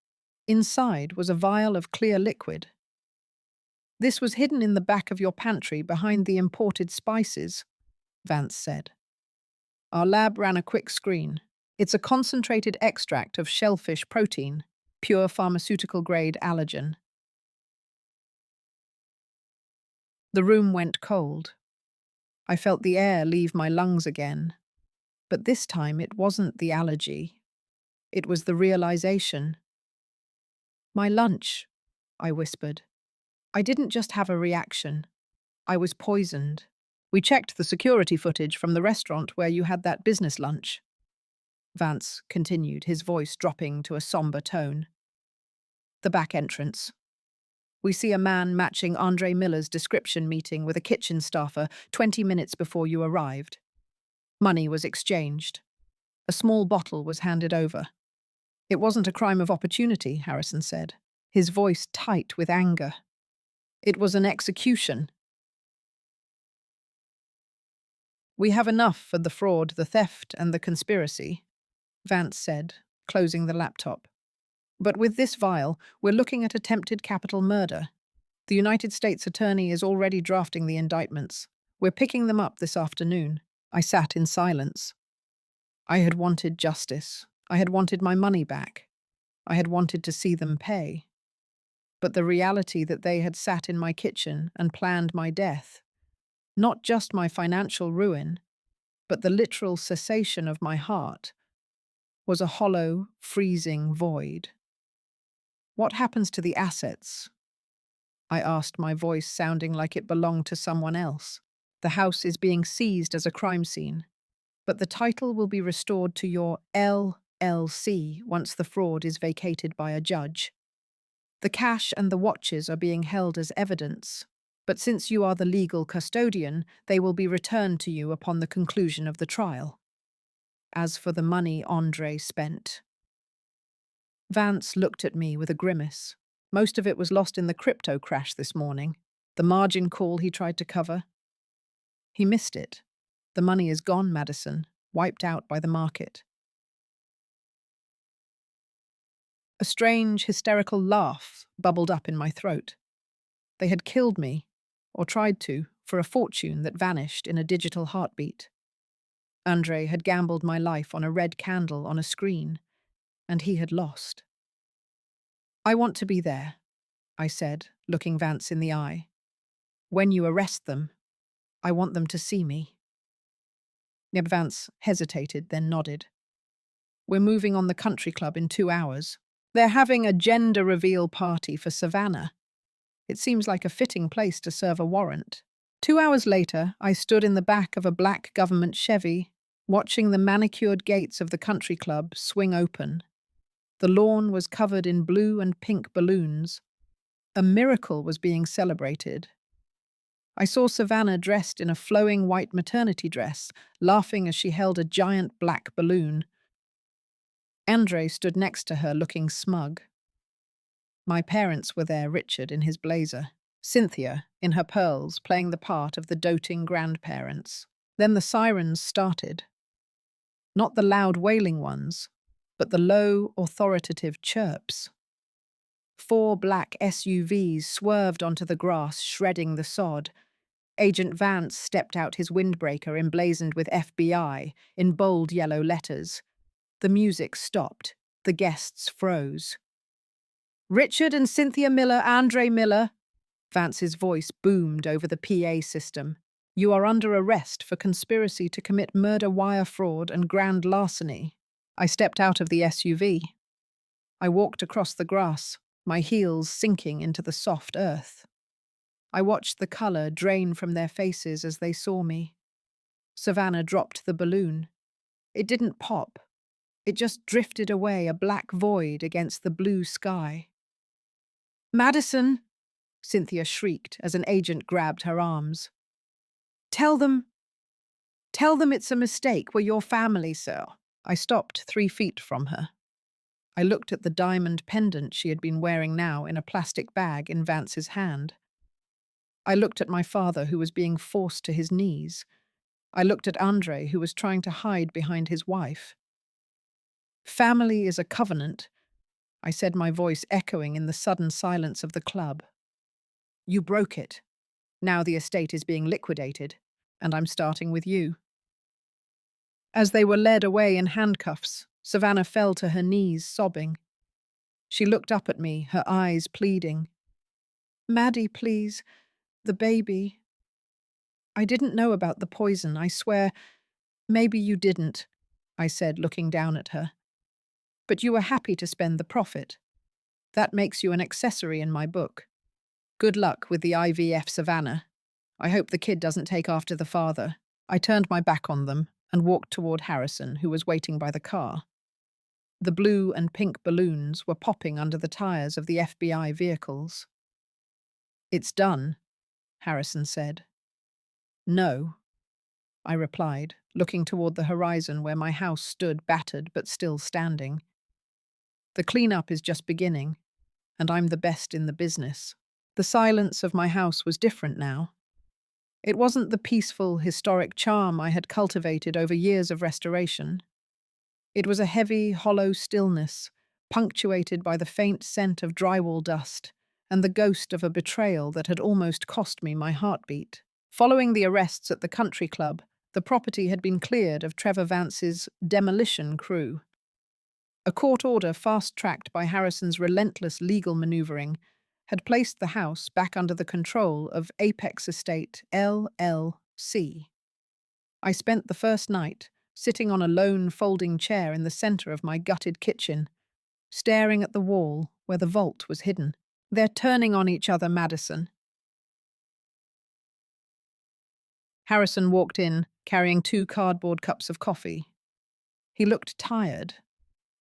Inside was a vial of clear liquid. This was hidden in the back of your pantry behind the imported spices, Vance said. Our lab ran a quick screen. It's a concentrated extract of shellfish protein, pure pharmaceutical-grade allergen. The room went cold. I felt the air leave my lungs again. But this time it wasn't the allergy. It was the realization. My lunch, I whispered. I didn't just have a reaction. I was poisoned. We checked the security footage from the restaurant where you had that business lunch. Vance continued, his voice dropping to a somber tone. The back entrance. We see a man matching Andre Miller's description meeting with a kitchen staffer 20 minutes before you arrived. Money was exchanged. A small bottle was handed over. It wasn't a crime of opportunity, Harrison said, his voice tight with anger. It was an execution. We have enough for the fraud, the theft, and the conspiracy, Vance said, closing the laptop. But with this vial, we're looking at attempted capital murder. The United States Attorney is already drafting the indictments. We're picking them up this afternoon. I sat in silence. I had wanted justice. I had wanted my money back. I had wanted to see them pay. But the reality that they had sat in my kitchen and planned my death, not just my financial ruin, but the literal cessation of my heart, was a hollow, freezing void. What happens to the assets? I asked, my voice sounding like it belonged to someone else. The house is being seized as a crime scene, but the title will be restored to your LLC once the fraud is vacated by a judge. The cash and the watches are being held as evidence, but since you are the legal custodian, they will be returned to you upon the conclusion of the trial. As for the money Andre spent. Vance looked at me with a grimace. Most of it was lost in the crypto crash this morning, the margin call he tried to cover. He missed it. The money is gone, Madison, wiped out by the market. A strange, hysterical laugh bubbled up in my throat. They had killed me, or tried to, for a fortune that vanished in a digital heartbeat. Andre had gambled my life on a red candle on a screen, and he had lost. I want to be there, I said, looking Vance in the eye. When you arrest them, I want them to see me. Vance hesitated, then nodded. We're moving on the country club in 2 hours. They're having a gender reveal party for Savannah. It seems like a fitting place to serve a warrant. 2 hours later, I stood in the back of a black government Chevy, watching the manicured gates of the country club swing open. The lawn was covered in blue and pink balloons. A miracle was being celebrated. I saw Savannah dressed in a flowing white maternity dress, laughing as she held a giant black balloon. Andre stood next to her, looking smug. My parents were there, Richard in his blazer, Cynthia in her pearls, playing the part of the doting grandparents. Then the sirens started. Not the loud wailing ones, but the low, authoritative chirps. 4 black SUVs swerved onto the grass, shredding the sod. Agent Vance stepped out, his windbreaker emblazoned with FBI in bold yellow letters. The music stopped. The guests froze. Richard and Cynthia Miller, Andre Miller, Vance's voice boomed over the PA system. You are under arrest for conspiracy to commit murder, wire fraud, and grand larceny. I stepped out of the SUV. I walked across the grass, my heels sinking into the soft earth. I watched the color drain from their faces as they saw me. Savannah dropped the balloon. It didn't pop. It just drifted away, a black void against the blue sky. Madison, Cynthia shrieked as an agent grabbed her arms. Tell them, tell them it's a mistake. We're your family, sir. I stopped 3 feet from her. I looked at the diamond pendant she had been wearing now in a plastic bag in Vance's hand. I looked at my father, who was being forced to his knees. I looked at Andre, who was trying to hide behind his wife. Family is a covenant, I said, my voice echoing in the sudden silence of the club. You broke it. Now the estate is being liquidated, and I'm starting with you. As they were led away in handcuffs, Savannah fell to her knees, sobbing. She looked up at me, her eyes pleading. Maddie, please. The baby. I didn't know about the poison, I swear. Maybe you didn't, I said, looking down at her. But you were happy to spend the profit. That makes you an accessory in my book. Good luck with the IVF, Savannah. I hope the kid doesn't take after the father. I turned my back on them and walked toward Harrison, who was waiting by the car. The blue and pink balloons were popping under the tires of the FBI vehicles. It's done, Harrison said. No, I replied, looking toward the horizon where my house stood battered but still standing. The cleanup is just beginning, and I'm the best in the business. The silence of my house was different now. It wasn't the peaceful, historic charm I had cultivated over years of restoration. It was a heavy, hollow stillness, punctuated by the faint scent of drywall dust and the ghost of a betrayal that had almost cost me my heartbeat. Following the arrests at the country club, the property had been cleared of Trevor Vance's demolition crew. A court order fast-tracked by Harrison's relentless legal maneuvering had placed the house back under the control of Apex Estate, LLC. I spent the first night sitting on a lone folding chair in the center of my gutted kitchen, staring at the wall where the vault was hidden. They're turning on each other, Madison. Harrison walked in, carrying 2 cardboard cups of coffee. He looked tired,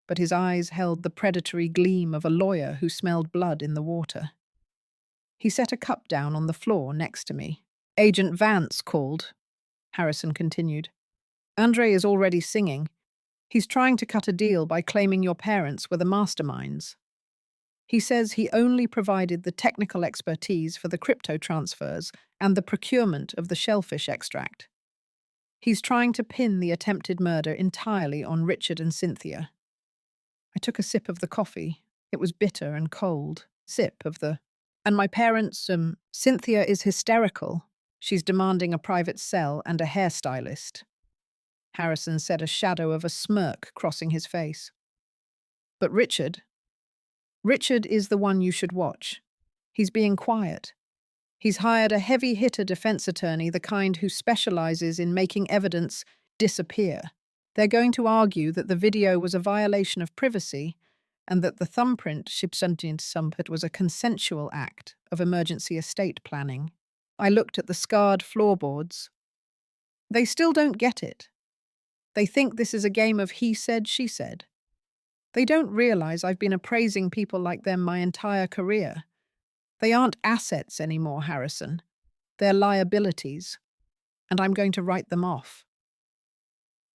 but his eyes held the predatory gleam of a lawyer who smelled blood in the water. He set a cup down on the floor next to me. Agent Vance called, Harrison continued. Andre is already singing. He's trying to cut a deal by claiming your parents were the masterminds. He says he only provided the technical expertise for the crypto transfers and the procurement of the shellfish extract. He's trying to pin the attempted murder entirely on Richard and Cynthia. I took a sip of the coffee. It was bitter and cold. And my parents, Cynthia is hysterical. She's demanding a private cell and a hairstylist. Harrison said, a shadow of a smirk crossing his face. But Richard is the one you should watch. He's being quiet. He's hired a heavy-hitter defense attorney, the kind who specializes in making evidence disappear. They're going to argue that the video was a violation of privacy and that the thumbprint was a consensual act of emergency estate planning. I looked at the scarred floorboards. They still don't get it. They think this is a game of he said, she said. They don't realize I've been appraising people like them my entire career. They aren't assets anymore, Harrison. They're liabilities, and I'm going to write them off.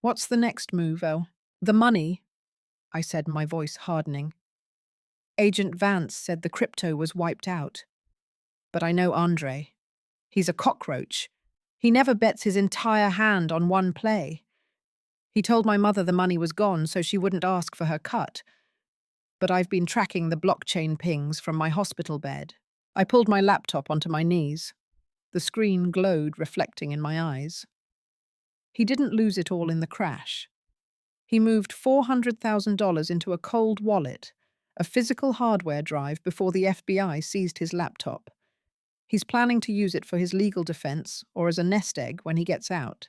What's the next move, Oh? The money, I said, my voice hardening. Agent Vance said the crypto was wiped out. But I know Andre. He's a cockroach. He never bets his entire hand on one play. He told my mother the money was gone so she wouldn't ask for her cut. But I've been tracking the blockchain pings from my hospital bed. I pulled my laptop onto my knees. The screen glowed, reflecting in my eyes. He didn't lose it all in the crash. He moved $400,000 into a cold wallet, a physical hardware drive, before the FBI seized his laptop. He's planning to use it for his legal defense or as a nest egg when he gets out.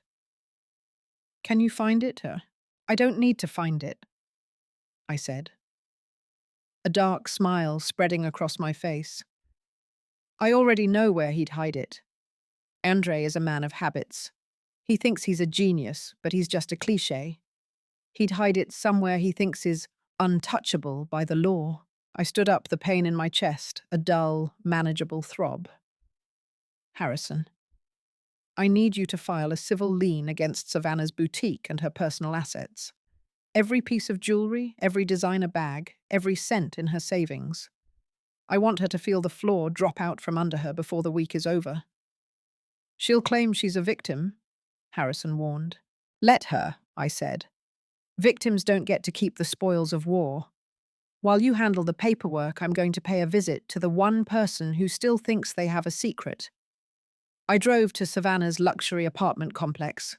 Can you find it? I don't need to find it, I said. A dark smile spreading across my face. I already know where he'd hide it. Andre is a man of habits. He thinks he's a genius, but he's just a cliché. He'd hide it somewhere he thinks is untouchable by the law. I stood up, the pain in my chest, a dull, manageable throb. Harrison, I need you to file a civil lien against Savannah's boutique and her personal assets. Every piece of jewelry, every designer bag, every cent in her savings. I want her to feel the floor drop out from under her before the week is over. She'll claim she's a victim, Harrison warned. Let her, I said. Victims don't get to keep the spoils of war. While you handle the paperwork, I'm going to pay a visit to the one person who still thinks they have a secret. I drove to Savannah's luxury apartment complex.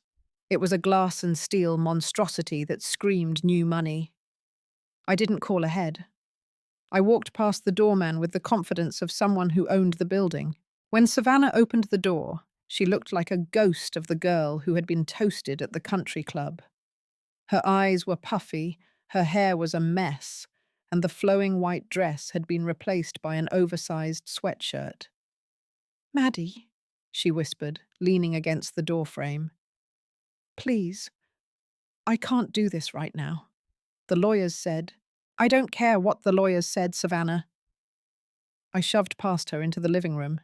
It was a glass and steel monstrosity that screamed new money. I didn't call ahead. I walked past the doorman with the confidence of someone who owned the building. When Savannah opened the door, she looked like a ghost of the girl who had been toasted at the country club. Her eyes were puffy, her hair was a mess, and the flowing white dress had been replaced by an oversized sweatshirt. "Maddie," she whispered, leaning against the doorframe. "Please, I can't do this right now. The lawyers said—" "I don't care what the lawyers said, Savannah." I shoved past her into the living room.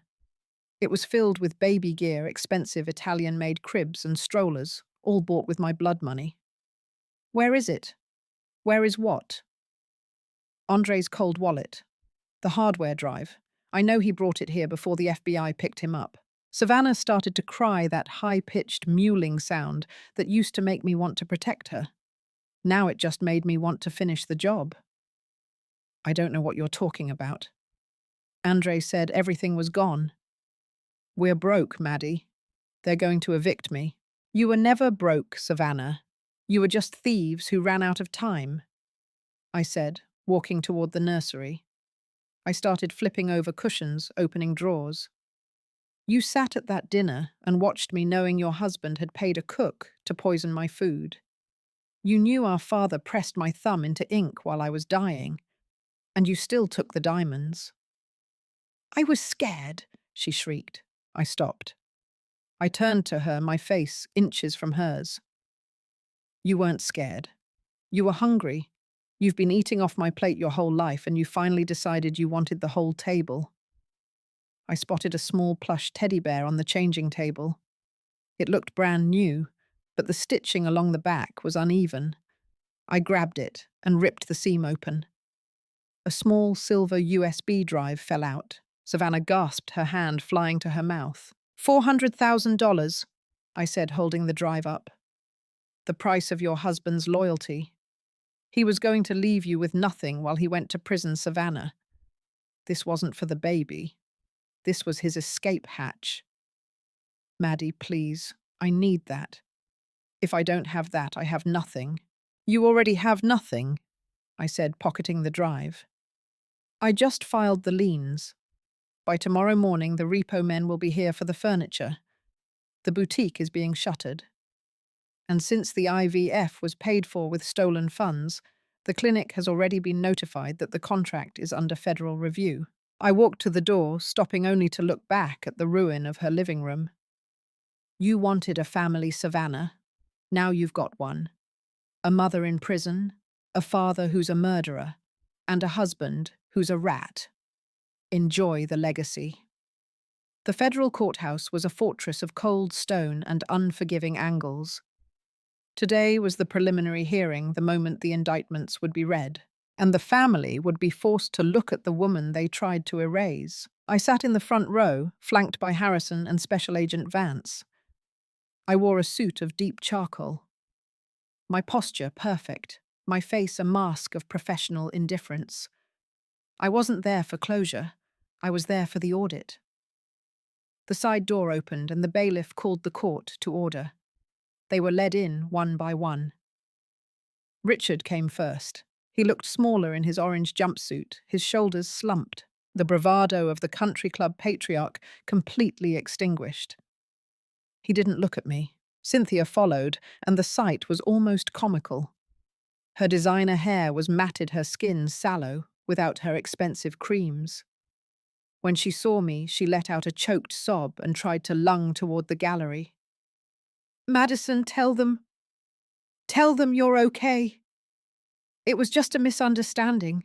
It was filled with baby gear, expensive Italian-made cribs and strollers, all bought with my blood money. "Where is it? Where is what?" "Andre's cold wallet. The hardware drive. I know he brought it here before the FBI picked him up." Savannah started to cry, that high-pitched mewling sound that used to make me want to protect her. Now it just made me want to finish the job. "I don't know what you're talking about." Andre said everything was gone. "We're broke, Maddie. They're going to evict me." "You were never broke, Savannah. You were just thieves who ran out of time," I said, walking toward the nursery. I started flipping over cushions, opening drawers. "You sat at that dinner and watched me knowing your husband had paid a cook to poison my food. You knew our father pressed my thumb into ink while I was dying, and you still took the diamonds." "I was scared," she shrieked. I stopped. I turned to her, my face inches from hers. "You weren't scared. You were hungry. You've been eating off my plate your whole life, and you finally decided you wanted the whole table." I spotted a small plush teddy bear on the changing table. It looked brand new, but the stitching along the back was uneven. I grabbed it and ripped the seam open. A small silver USB drive fell out. Savannah gasped, her hand flying to her mouth. $400,000, I said, holding the drive up. "The price of your husband's loyalty. He was going to leave you with nothing while he went to prison, Savannah. This wasn't for the baby. This was his escape hatch. Maddie, please, I need that. If I don't have that, I have nothing." "You already have nothing," I said, pocketing the drive. "I just filed the liens. By tomorrow morning, the repo men will be here for the furniture. The boutique is being shuttered. And since the IVF was paid for with stolen funds, the clinic has already been notified that the contract is under federal review." I walked to the door, stopping only to look back at the ruin of her living room. "You wanted a family, Savannah. Now you've got one. A mother in prison, a father who's a murderer, and a husband who's a rat. Enjoy the legacy." The federal courthouse was a fortress of cold stone and unforgiving angles. Today was the preliminary hearing, the moment the indictments would be read, and the family would be forced to look at the woman they tried to erase. I sat in the front row, flanked by Harrison and Special Agent Vance. I wore a suit of deep charcoal. My posture perfect, my face a mask of professional indifference. I wasn't there for closure. I was there for the audit. The side door opened and the bailiff called the court to order. They were led in one by one. Richard came first. He looked smaller in his orange jumpsuit, his shoulders slumped, the bravado of the country club patriarch completely extinguished. He didn't look at me. Cynthia followed, and the sight was almost comical. Her designer hair was matted, her skin sallow, without her expensive creams. When she saw me, she let out a choked sob and tried to lung toward the gallery. "Madison, tell them you're okay. It was just a misunderstanding."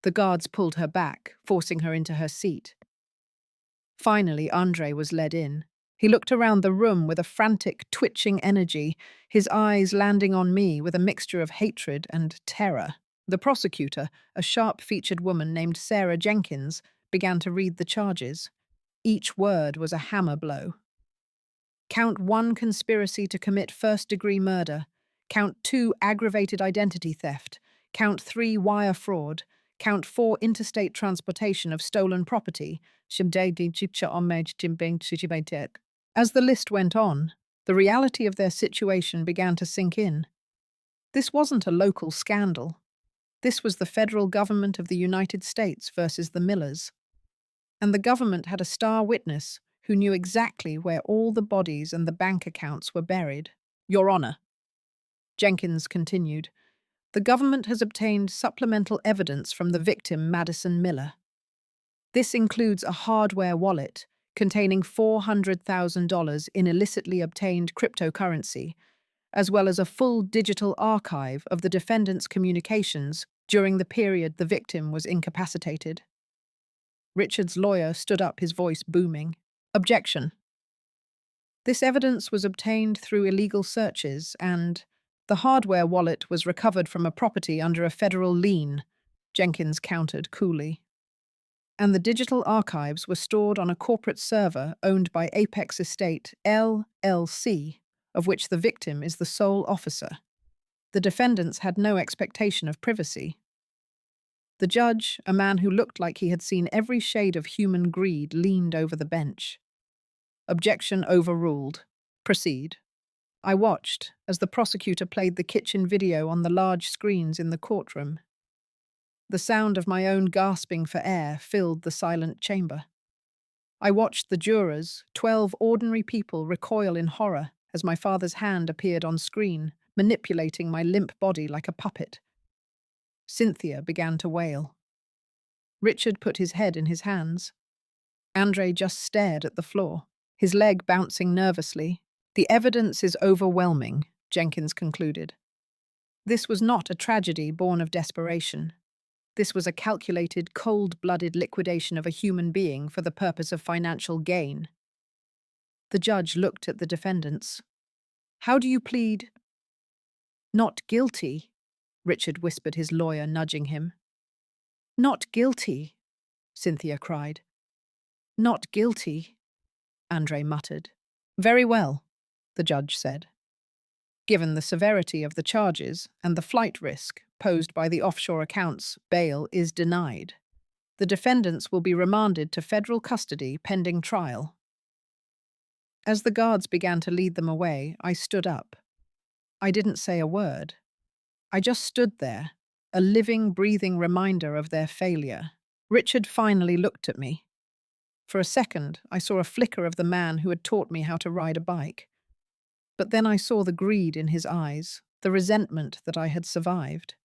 The guards pulled her back, forcing her into her seat. Finally, Andre was led in. He looked around the room with a frantic, twitching energy, his eyes landing on me with a mixture of hatred and terror. The prosecutor, a sharp-featured woman named Sarah Jenkins, began to read the charges. Each word was a hammer blow. Count 1, conspiracy to commit first-degree murder. Count 2, aggravated identity theft. Count 3, wire fraud. Count 4, interstate transportation of stolen property. As the list went on, the reality of their situation began to sink in. This wasn't a local scandal. This was the federal government of the United States versus the Millers. And the government had a star witness who knew exactly where all the bodies and the bank accounts were buried. Your Honor, Jenkins continued, the government has obtained supplemental evidence from the victim, Madison Miller. This includes a hardware wallet containing $400,000 in illicitly obtained cryptocurrency, as well as a full digital archive of the defendant's communications during the period the victim was incapacitated. Richard's lawyer stood up, his voice booming. Objection. This evidence was obtained through illegal searches and the hardware wallet was recovered from a property under a federal lien, Jenkins countered coolly. And the digital archives were stored on a corporate server owned by Apex Estate, LLC, of which the victim is the sole officer. The defendants had no expectation of privacy. The judge, a man who looked like he had seen every shade of human greed, leaned over the bench. Objection overruled. Proceed. I watched as the prosecutor played the kitchen video on the large screens in the courtroom. The sound of my own gasping for air filled the silent chamber. I watched the jurors, 12 ordinary people, recoil in horror as my father's hand appeared on screen, manipulating my limp body like a puppet. Cynthia began to wail. Richard put his head in his hands. Andre just stared at the floor, his leg bouncing nervously. The evidence is overwhelming, Jenkins concluded. This was not a tragedy born of desperation. This was a calculated, cold-blooded liquidation of a human being for the purpose of financial gain. The judge looked at the defendants. How do you plead? Not guilty, Richard whispered, his lawyer nudging him. Not guilty, Cynthia cried. Not guilty, Andre muttered. Very well, the judge said. Given the severity of the charges and the flight risk posed by the offshore accounts, bail is denied. The defendants will be remanded to federal custody pending trial. As the guards began to lead them away, I stood up. I didn't say a word. I just stood there, a living, breathing reminder of their failure. Richard finally looked at me. For a second, I saw a flicker of the man who had taught me how to ride a bike. But then I saw the greed in his eyes, the resentment that I had survived.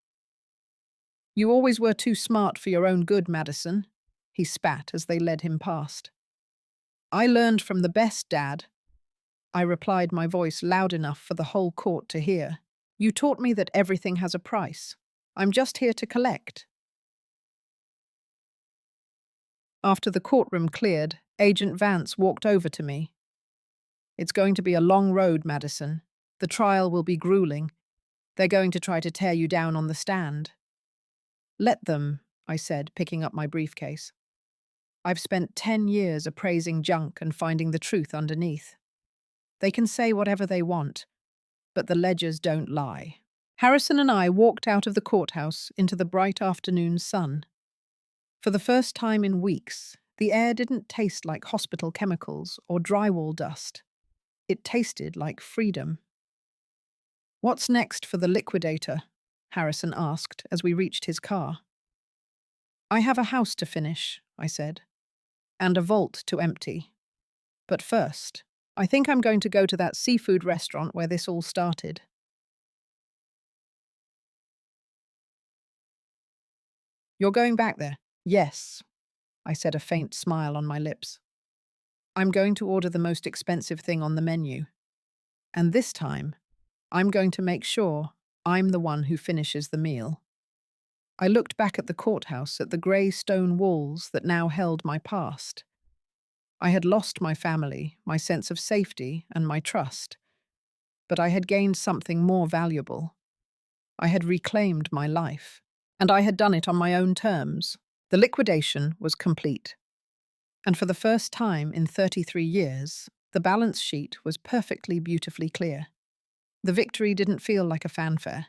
You always were too smart for your own good, Madison, he spat as they led him past. I learned from the best, Dad. I replied, my voice loud enough for the whole court to hear. You taught me that everything has a price. I'm just here to collect. After the courtroom cleared, Agent Vance walked over to me. It's going to be a long road, Madison. The trial will be grueling. They're going to try to tear you down on the stand. Let them, I said, picking up my briefcase. I've spent 10 years appraising junk and finding the truth underneath. They can say whatever they want, but the ledgers don't lie. Harrison and I walked out of the courthouse into the bright afternoon sun. For the first time in weeks, the air didn't taste like hospital chemicals or drywall dust. It tasted like freedom. What's next for the liquidator? Harrison asked as we reached his car. I have a house to finish, I said, and a vault to empty. But first, I think I'm going to go to that seafood restaurant where this all started. You're going back there? Yes, I said, a faint smile on my lips. I'm going to order the most expensive thing on the menu. And this time, I'm going to make sure I'm the one who finishes the meal. I looked back at the courthouse, at the grey stone walls that now held my past. I had lost my family, my sense of safety, and my trust. But I had gained something more valuable. I had reclaimed my life. And I had done it on my own terms. The liquidation was complete. And for the first time in 33 years, the balance sheet was perfectly beautifully clear. The victory didn't feel like a fanfare.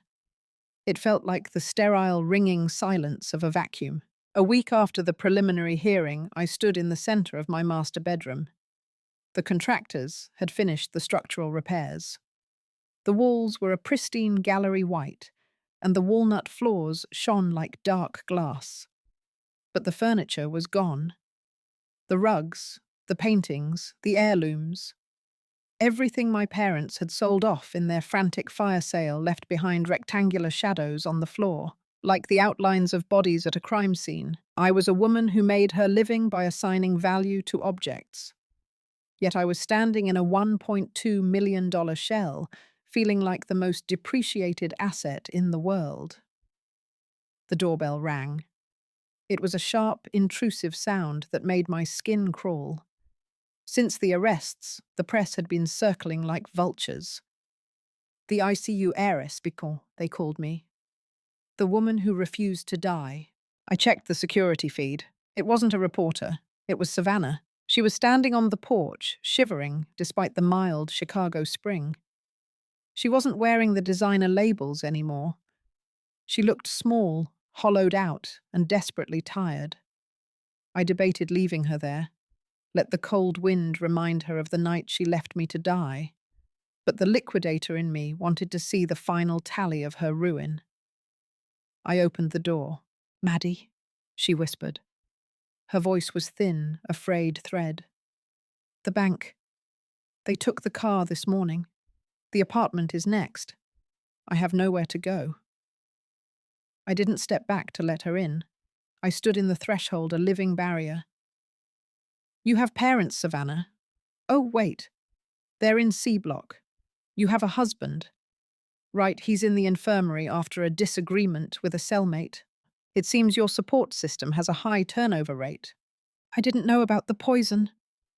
It felt like the sterile, ringing silence of a vacuum. A week after the preliminary hearing, I stood in the center of my master bedroom. The contractors had finished the structural repairs. The walls were a pristine gallery white, and the walnut floors shone like dark glass. But the furniture was gone. The rugs, the paintings, the heirlooms. Everything my parents had sold off in their frantic fire sale left behind rectangular shadows on the floor, like the outlines of bodies at a crime scene. I was a woman who made her living by assigning value to objects. Yet I was standing in a $1.2 million shell, feeling like the most depreciated asset in the world. The doorbell rang. It was a sharp, intrusive sound that made my skin crawl. Since the arrests, the press had been circling like vultures. The ICU heiress, they called me. The woman who refused to die. I checked the security feed. It wasn't a reporter. It was Savannah. She was standing on the porch, shivering despite the mild Chicago spring. She wasn't wearing the designer labels anymore. She looked small, hollowed out, and desperately tired. I debated leaving her there. Let the cold wind remind her of the night she left me to die. But the liquidator in me wanted to see the final tally of her ruin. I opened the door. "Maddie," she whispered. Her voice was thin, a frayed thread. "The bank. They took the car this morning. The apartment is next. I have nowhere to go." I didn't step back to let her in. I stood in the threshold, a living barrier. "You have parents, Savannah." "Oh, wait. They're in C block. You have a husband." "Right, he's in the infirmary after a disagreement with a cellmate. It seems your support system has a high turnover rate." "I didn't know about the poison,"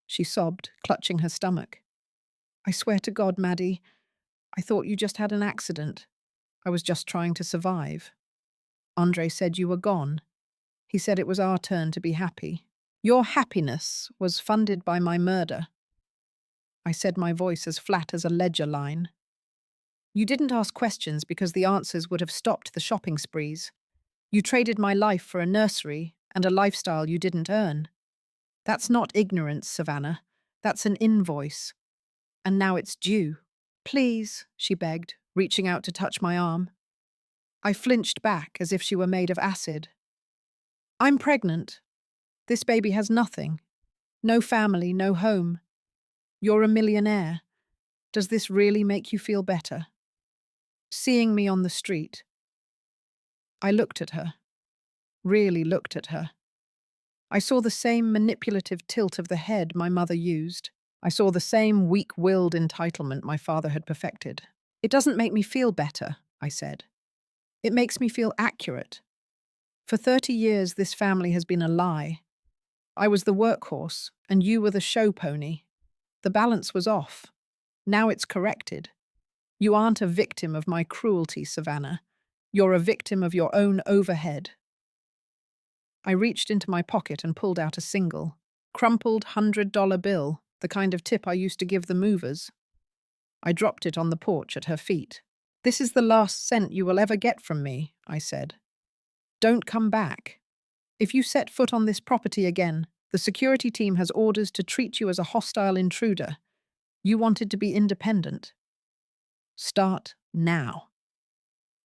she sobbed, clutching her stomach. "I swear to God, Maddie, I thought you just had an accident. I was just trying to survive. Andre said you were gone. He said it was our turn to be happy. Your happiness was funded by my murder." I said, my voice as flat as a ledger line. "You didn't ask questions because the answers would have stopped the shopping sprees. You traded my life for a nursery and a lifestyle you didn't earn. That's not ignorance, Savannah. That's an invoice. And now it's due." "Please," she begged, reaching out to touch my arm. I flinched back as if she were made of acid. "I'm pregnant. This baby has nothing. No family, no home. You're a millionaire. Does this really make you feel better?" Seeing me on the street, I looked at her. Really looked at her. I saw the same manipulative tilt of the head my mother used. I saw the same weak-willed entitlement my father had perfected. "It doesn't make me feel better," I said. "It makes me feel accurate. For 30 years, this family has been a lie. I was the workhorse, and you were the show pony. The balance was off. Now it's corrected. You aren't a victim of my cruelty, Savannah. You're a victim of your own overhead." I reached into my pocket and pulled out a single, crumpled $100 bill, the kind of tip I used to give the movers. I dropped it on the porch at her feet. "This is the last cent you will ever get from me," I said. "Don't come back. If you set foot on this property again, the security team has orders to treat you as a hostile intruder. You wanted to be independent. Start now."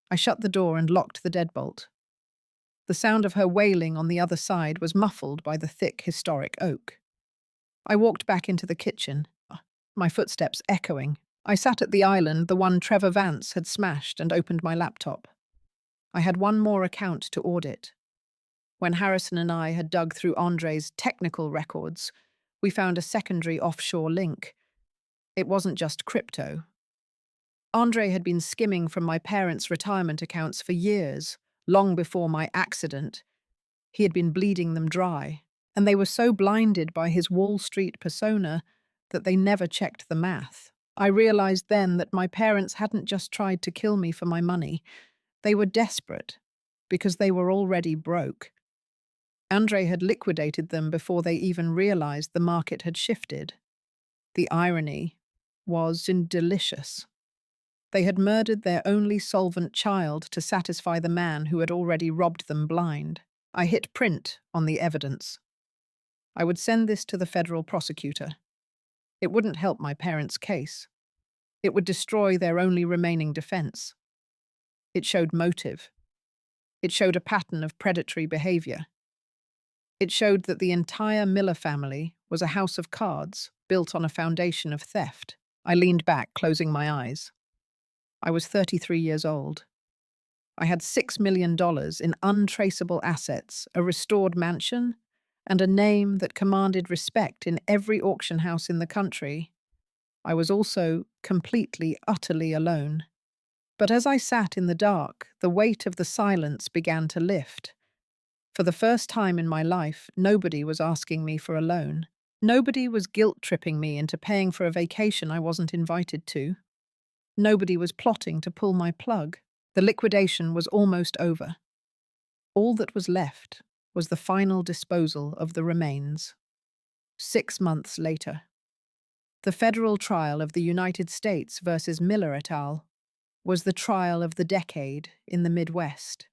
I shut the door and locked the deadbolt. The sound of her wailing on the other side was muffled by the thick, historic oak. I walked back into the kitchen, my footsteps echoing. I sat at the island, the one Trevor Vance had smashed, and opened my laptop. I had one more account to audit. When Harrison and I had dug through Andre's technical records, we found a secondary offshore link. It wasn't just crypto. Andre had been skimming from my parents' retirement accounts for years, long before my accident. He had been bleeding them dry, and they were so blinded by his Wall Street persona that they never checked the math. I realized then that my parents hadn't just tried to kill me for my money. They were desperate because they were already broke. Andre had liquidated them before they even realized the market had shifted. The irony was delicious. They had murdered their only solvent child to satisfy the man who had already robbed them blind. I hit print on the evidence. I would send this to the federal prosecutor. It wouldn't help my parents' case. It would destroy their only remaining defense. It showed motive. It showed a pattern of predatory behavior. It showed that the entire Miller family was a house of cards built on a foundation of theft. I leaned back, closing my eyes. I was 33 years old. I had $6 million in untraceable assets, a restored mansion, and a name that commanded respect in every auction house in the country. I was also completely, utterly alone. But as I sat in the dark, the weight of the silence began to lift. For the first time in my life, nobody was asking me for a loan. Nobody was guilt-tripping me into paying for a vacation I wasn't invited to. Nobody was plotting to pull my plug. The liquidation was almost over. All that was left was the final disposal of the remains. 6 months later. The federal trial of the United States versus Miller et al. Was the trial of the decade in the Midwest.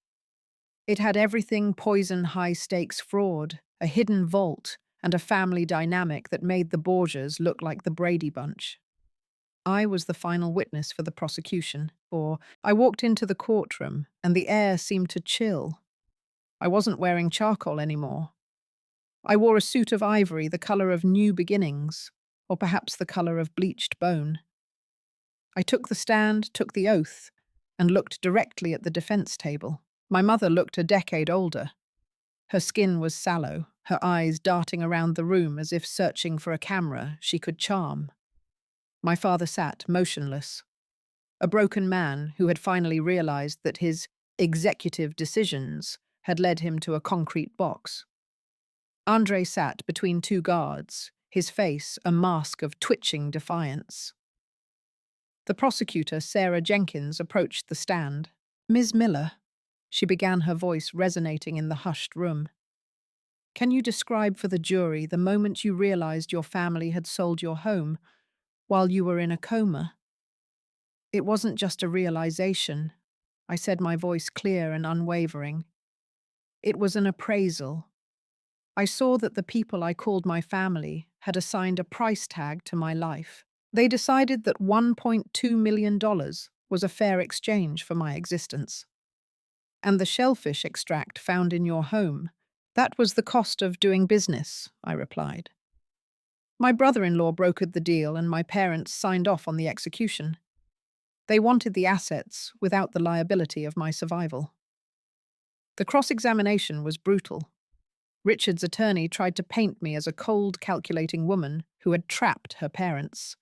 It had everything: poison, high-stakes fraud, a hidden vault, and a family dynamic that made the Borgias look like the Brady Bunch. I was the final witness for the prosecution, or I walked into the courtroom and the air seemed to chill. I wasn't wearing charcoal anymore. I wore a suit of ivory, the color of new beginnings, or perhaps the color of bleached bone. I took the stand, took the oath, and looked directly at the defense table. My mother looked a decade older. Her skin was sallow, her eyes darting around the room as if searching for a camera she could charm. My father sat motionless, a broken man who had finally realized that his executive decisions had led him to a concrete box. Andre sat between two guards, his face a mask of twitching defiance. The prosecutor, Sarah Jenkins, approached the stand. "Ms. Miller," she began, her voice resonating in the hushed room. "Can you describe for the jury the moment you realized your family had sold your home while you were in a coma?" "It wasn't just a realization," I said, my voice clear and unwavering. "It was an appraisal. I saw that the people I called my family had assigned a price tag to my life. They decided that $1.2 million was a fair exchange for my existence. And the shellfish extract found in your home, that was the cost of doing business," I replied. "My brother-in-law brokered the deal and my parents signed off on the execution. They wanted the assets without the liability of my survival." The cross-examination was brutal. Richard's attorney tried to paint me as a cold, calculating woman who had trapped her parents.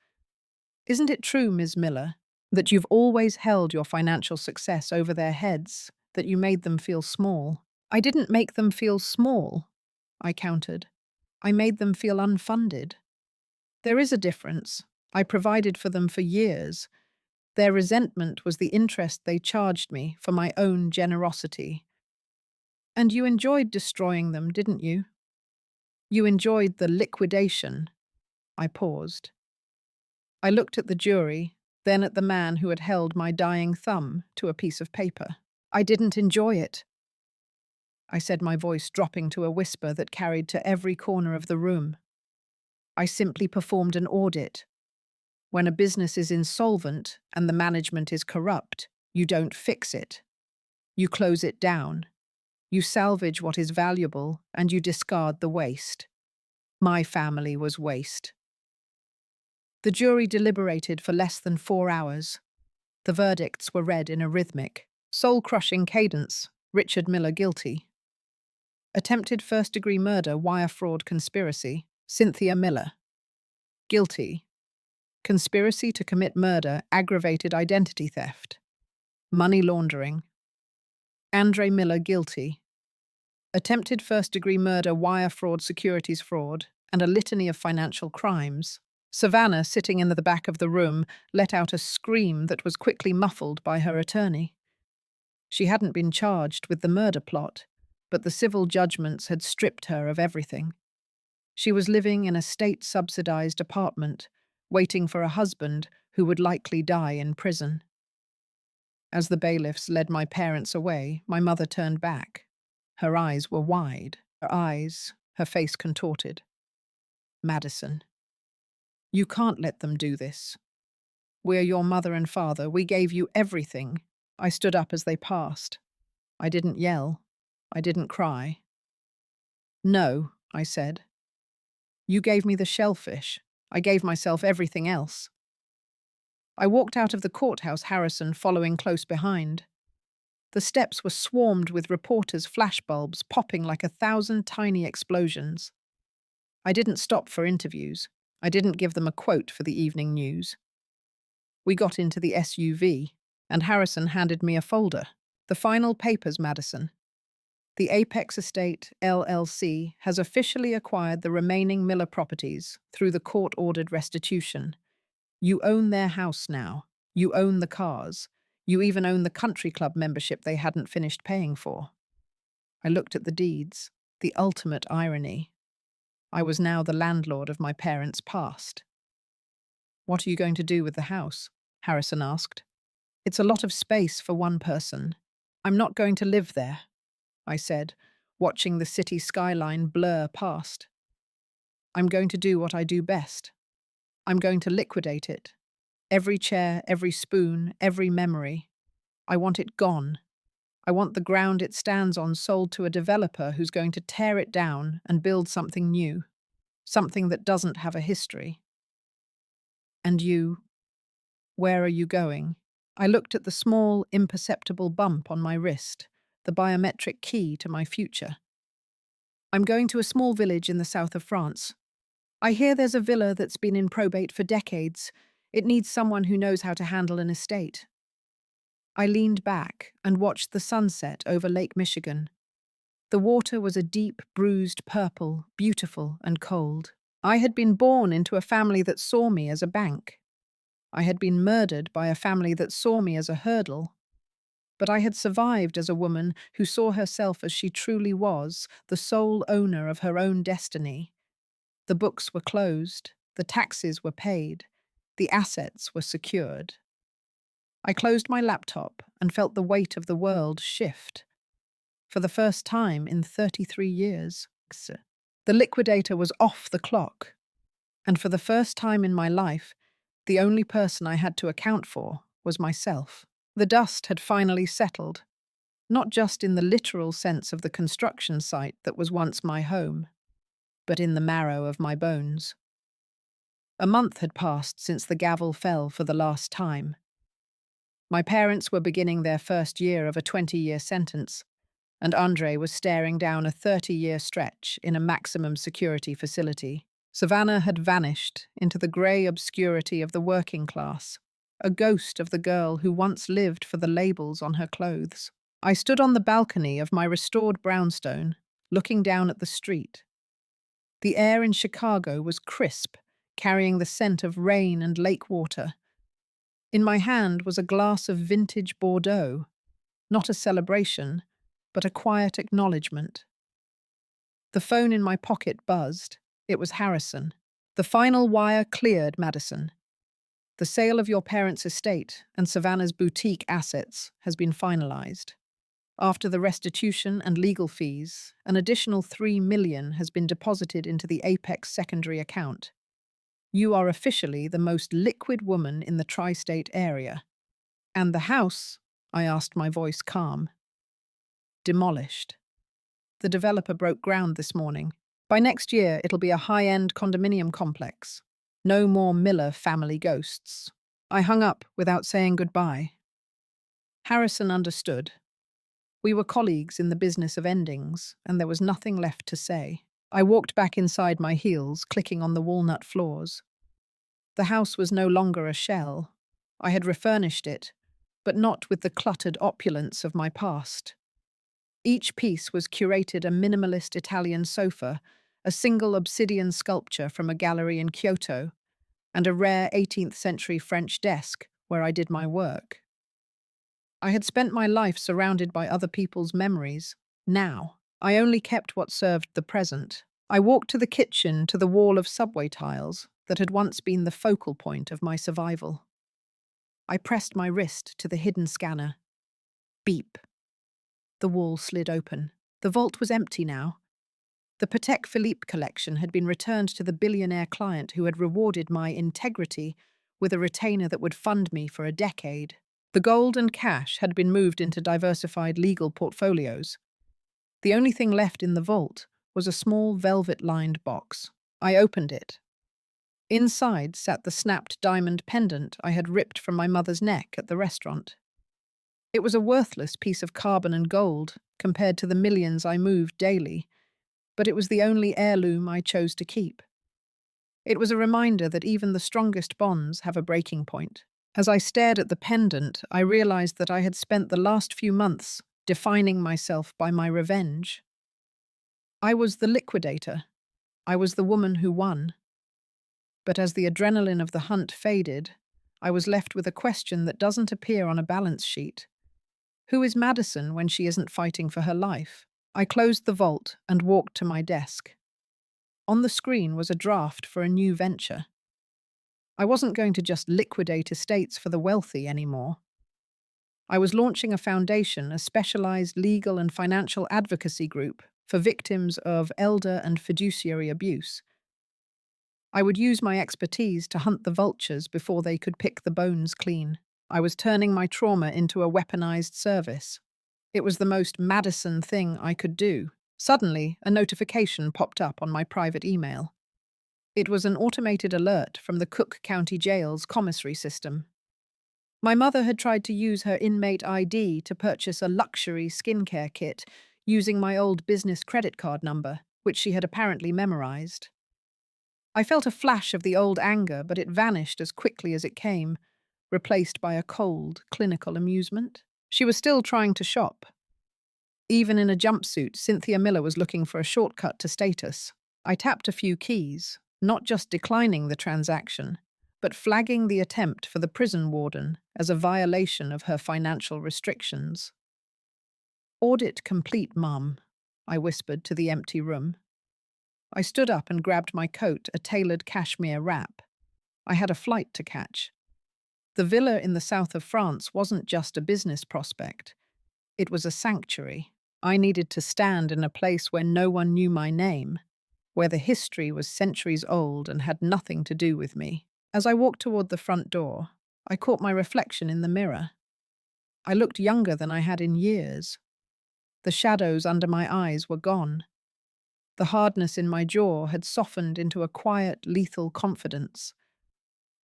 "Isn't it true, Ms. Miller, that you've always held your financial success over their heads, that you made them feel small?" "I didn't make them feel small," I countered. "I made them feel unfunded. There is a difference. I provided for them for years. Their resentment was the interest they charged me for my own generosity. And you enjoyed destroying them, didn't you? You enjoyed the liquidation." I paused. I looked at the jury, then at the man who had held my dying thumb to a piece of paper. "I didn't enjoy it," I said, my voice dropping to a whisper that carried to every corner of the room. "I simply performed an audit. When a business is insolvent and the management is corrupt, you don't fix it. You close it down. You salvage what is valuable and you discard the waste. My family was waste." The jury deliberated for less than 4 hours. The verdicts were read in a rhythmic, soul-crushing cadence. Richard Miller, guilty. Attempted first-degree murder, wire fraud, conspiracy. Cynthia Miller, guilty. Conspiracy to commit murder, aggravated identity theft. Money laundering. Andre Miller guilty. Attempted first-degree murder, wire fraud, securities fraud, and a litany of financial crimes. Savannah, sitting in the back of the room, let out a scream that was quickly muffled by her attorney. She hadn't been charged with the murder plot, but the civil judgments had stripped her of everything. She was living in a state-subsidized apartment, waiting for a husband who would likely die in prison. As the bailiffs led my parents away, my mother turned back. Her eyes were wide, her face contorted. Madison, you can't let them do this. We're your mother and father. We gave you everything. I stood up as they passed. I didn't yell. I didn't cry. No, I said. You gave me the shellfish. I gave myself everything else. I walked out of the courthouse, Harrison following close behind. The steps were swarmed with reporters' flashbulbs popping like 1,000 tiny explosions. I didn't stop for interviews. I didn't give them a quote for the evening news. We got into the SUV, and Harrison handed me a folder. The final papers, Madison. The Apex Estate, LLC, has officially acquired the remaining Miller properties through the court-ordered restitution. You own their house now. You own the cars. You even own the country club membership they hadn't finished paying for. I looked at the deeds. The ultimate irony. I was now the landlord of my parents' past. What are you going to do with the house? Harrison asked. It's a lot of space for one person. I'm not going to live there, I said, watching the city skyline blur past. I'm going to do what I do best. I'm going to liquidate it. Every chair, every spoon, every memory. I want it gone. I want the ground it stands on sold to a developer who's going to tear it down and build something new. Something that doesn't have a history. And you, where are you going? I looked at the small, imperceptible bump on my wrist, the biometric key to my future. I'm going to a small village in the south of France. I hear there's a villa that's been in probate for decades. It needs someone who knows how to handle an estate. I leaned back and watched the sunset over Lake Michigan. The water was a deep, bruised purple, beautiful and cold. I had been born into a family that saw me as a bank. I had been murdered by a family that saw me as a hurdle. But I had survived as a woman who saw herself as she truly was, the sole owner of her own destiny. The books were closed, the taxes were paid, the assets were secured. I closed my laptop and felt the weight of the world shift. For the first time in 33 years, the liquidator was off the clock. And for the first time in my life, the only person I had to account for was myself. The dust had finally settled, not just in the literal sense of the construction site that was once my home, but in the marrow of my bones. A month had passed since the gavel fell for the last time. My parents were beginning their first year of a 20-year sentence, and Andre was staring down a 30-year stretch in a maximum security facility. Savannah had vanished into the grey obscurity of the working class, a ghost of the girl who once lived for the labels on her clothes. I stood on the balcony of my restored brownstone, looking down at the street. The air in Chicago was crisp, carrying the scent of rain and lake water. In my hand was a glass of vintage Bordeaux, not a celebration, but a quiet acknowledgement. The phone in my pocket buzzed. It was Harrison. The final wire cleared, Madison. The sale of your parents' estate and Savannah's boutique assets has been finalized. After the restitution and legal fees, an additional $3 million has been deposited into the Apex secondary account. You are officially the most liquid woman in the tri-state area. And the house, I asked, my voice calm. Demolished. The developer broke ground this morning. By next year, it'll be a high-end condominium complex. No more Miller family ghosts. I hung up without saying goodbye. Harrison understood. We were colleagues in the business of endings, and there was nothing left to say. I walked back inside, my heels clicking on the walnut floors. The house was no longer a shell. I had refurnished it, but not with the cluttered opulence of my past. Each piece was curated a minimalist Italian sofa, a single obsidian sculpture from a gallery in Kyoto, and a rare 18th century French desk where I did my work. I had spent my life surrounded by other people's memories. Now, I only kept what served the present. I walked to the kitchen, to the wall of subway tiles that had once been the focal point of my survival. I pressed my wrist to the hidden scanner. Beep. The wall slid open. The vault was empty now. The Patek Philippe collection had been returned to the billionaire client who had rewarded my integrity with a retainer that would fund me for a decade. The gold and cash had been moved into diversified legal portfolios. The only thing left in the vault was a small velvet-lined box. I opened it. Inside sat the snapped diamond pendant I had ripped from my mother's neck at the restaurant. It was a worthless piece of carbon and gold compared to the millions I moved daily, but it was the only heirloom I chose to keep. It was a reminder that even the strongest bonds have a breaking point. As I stared at the pendant, I realized that I had spent the last few months defining myself by my revenge. I was the liquidator. I was the woman who won. But as the adrenaline of the hunt faded, I was left with a question that doesn't appear on a balance sheet. Who is Madison when she isn't fighting for her life? I closed the vault and walked to my desk. On the screen was a draft for a new venture. I wasn't going to just liquidate estates for the wealthy anymore. I was launching a foundation, a specialized legal and financial advocacy group for victims of elder and fiduciary abuse. I would use my expertise to hunt the vultures before they could pick the bones clean. I was turning my trauma into a weaponized service. It was the most Madison thing I could do. Suddenly, a notification popped up on my private email. It was an automated alert from the Cook County Jail's commissary system. My mother had tried to use her inmate ID to purchase a luxury skincare kit using my old business credit card number, which she had apparently memorized. I felt a flash of the old anger, but it vanished as quickly as it came, replaced by a cold, clinical amusement. She was still trying to shop. Even in a jumpsuit, Cynthia Miller was looking for a shortcut to status. I tapped a few keys, not just declining the transaction, but flagging the attempt for the prison warden as a violation of her financial restrictions. "Audit complete, Mum," I whispered to the empty room. I stood up and grabbed my coat, a tailored cashmere wrap. I had a flight to catch. The villa in the south of France wasn't just a business prospect. It was a sanctuary. I needed to stand in a place where no one knew my name, where the history was centuries old and had nothing to do with me. As I walked toward the front door, I caught my reflection in the mirror. I looked younger than I had in years. The shadows under my eyes were gone. The hardness in my jaw had softened into a quiet, lethal confidence.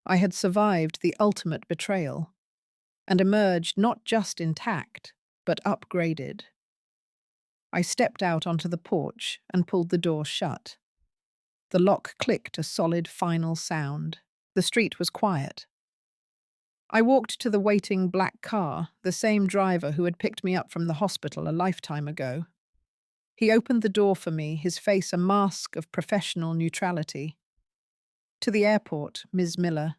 I had survived the ultimate betrayal and emerged not just intact, but upgraded. I stepped out onto the porch and pulled the door shut. The lock clicked a solid final sound. The street was quiet. I walked to the waiting black car, the same driver who had picked me up from the hospital a lifetime ago. He opened the door for me, his face a mask of professional neutrality. "To the airport, Ms. Miller."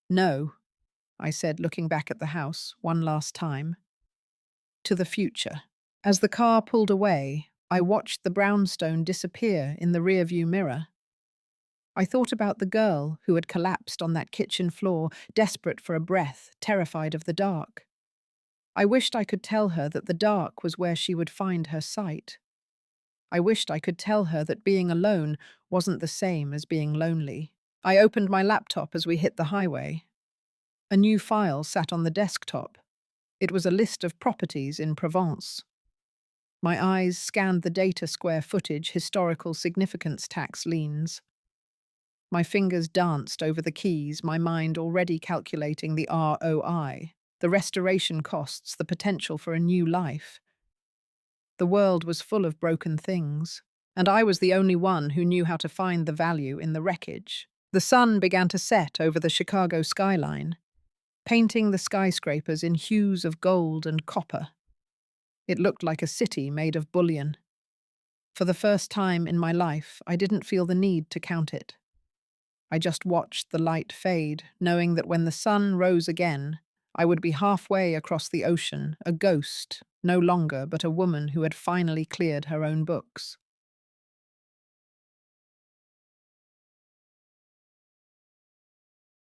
"No," I said, looking back at the house one last time. "To the future." As the car pulled away, I watched the brownstone disappear in the rearview mirror. I thought about the girl who had collapsed on that kitchen floor, desperate for a breath, terrified of the dark. I wished I could tell her that the dark was where she would find her sight. I wished I could tell her that being alone wasn't the same as being lonely. I opened my laptop as we hit the highway. A new file sat on the desktop. It was a list of properties in Provence. My eyes scanned the data square footage, historical significance tax liens. My fingers danced over the keys, my mind already calculating the ROI, the restoration costs, the potential for a new life. The world was full of broken things, and I was the only one who knew how to find the value in the wreckage. The sun began to set over the Chicago skyline, painting the skyscrapers in hues of gold and copper. It looked like a city made of bullion. For the first time in my life, I didn't feel the need to count it. I just watched the light fade, knowing that when the sun rose again, I would be halfway across the ocean, a ghost, no longer, but a woman who had finally cleared her own books.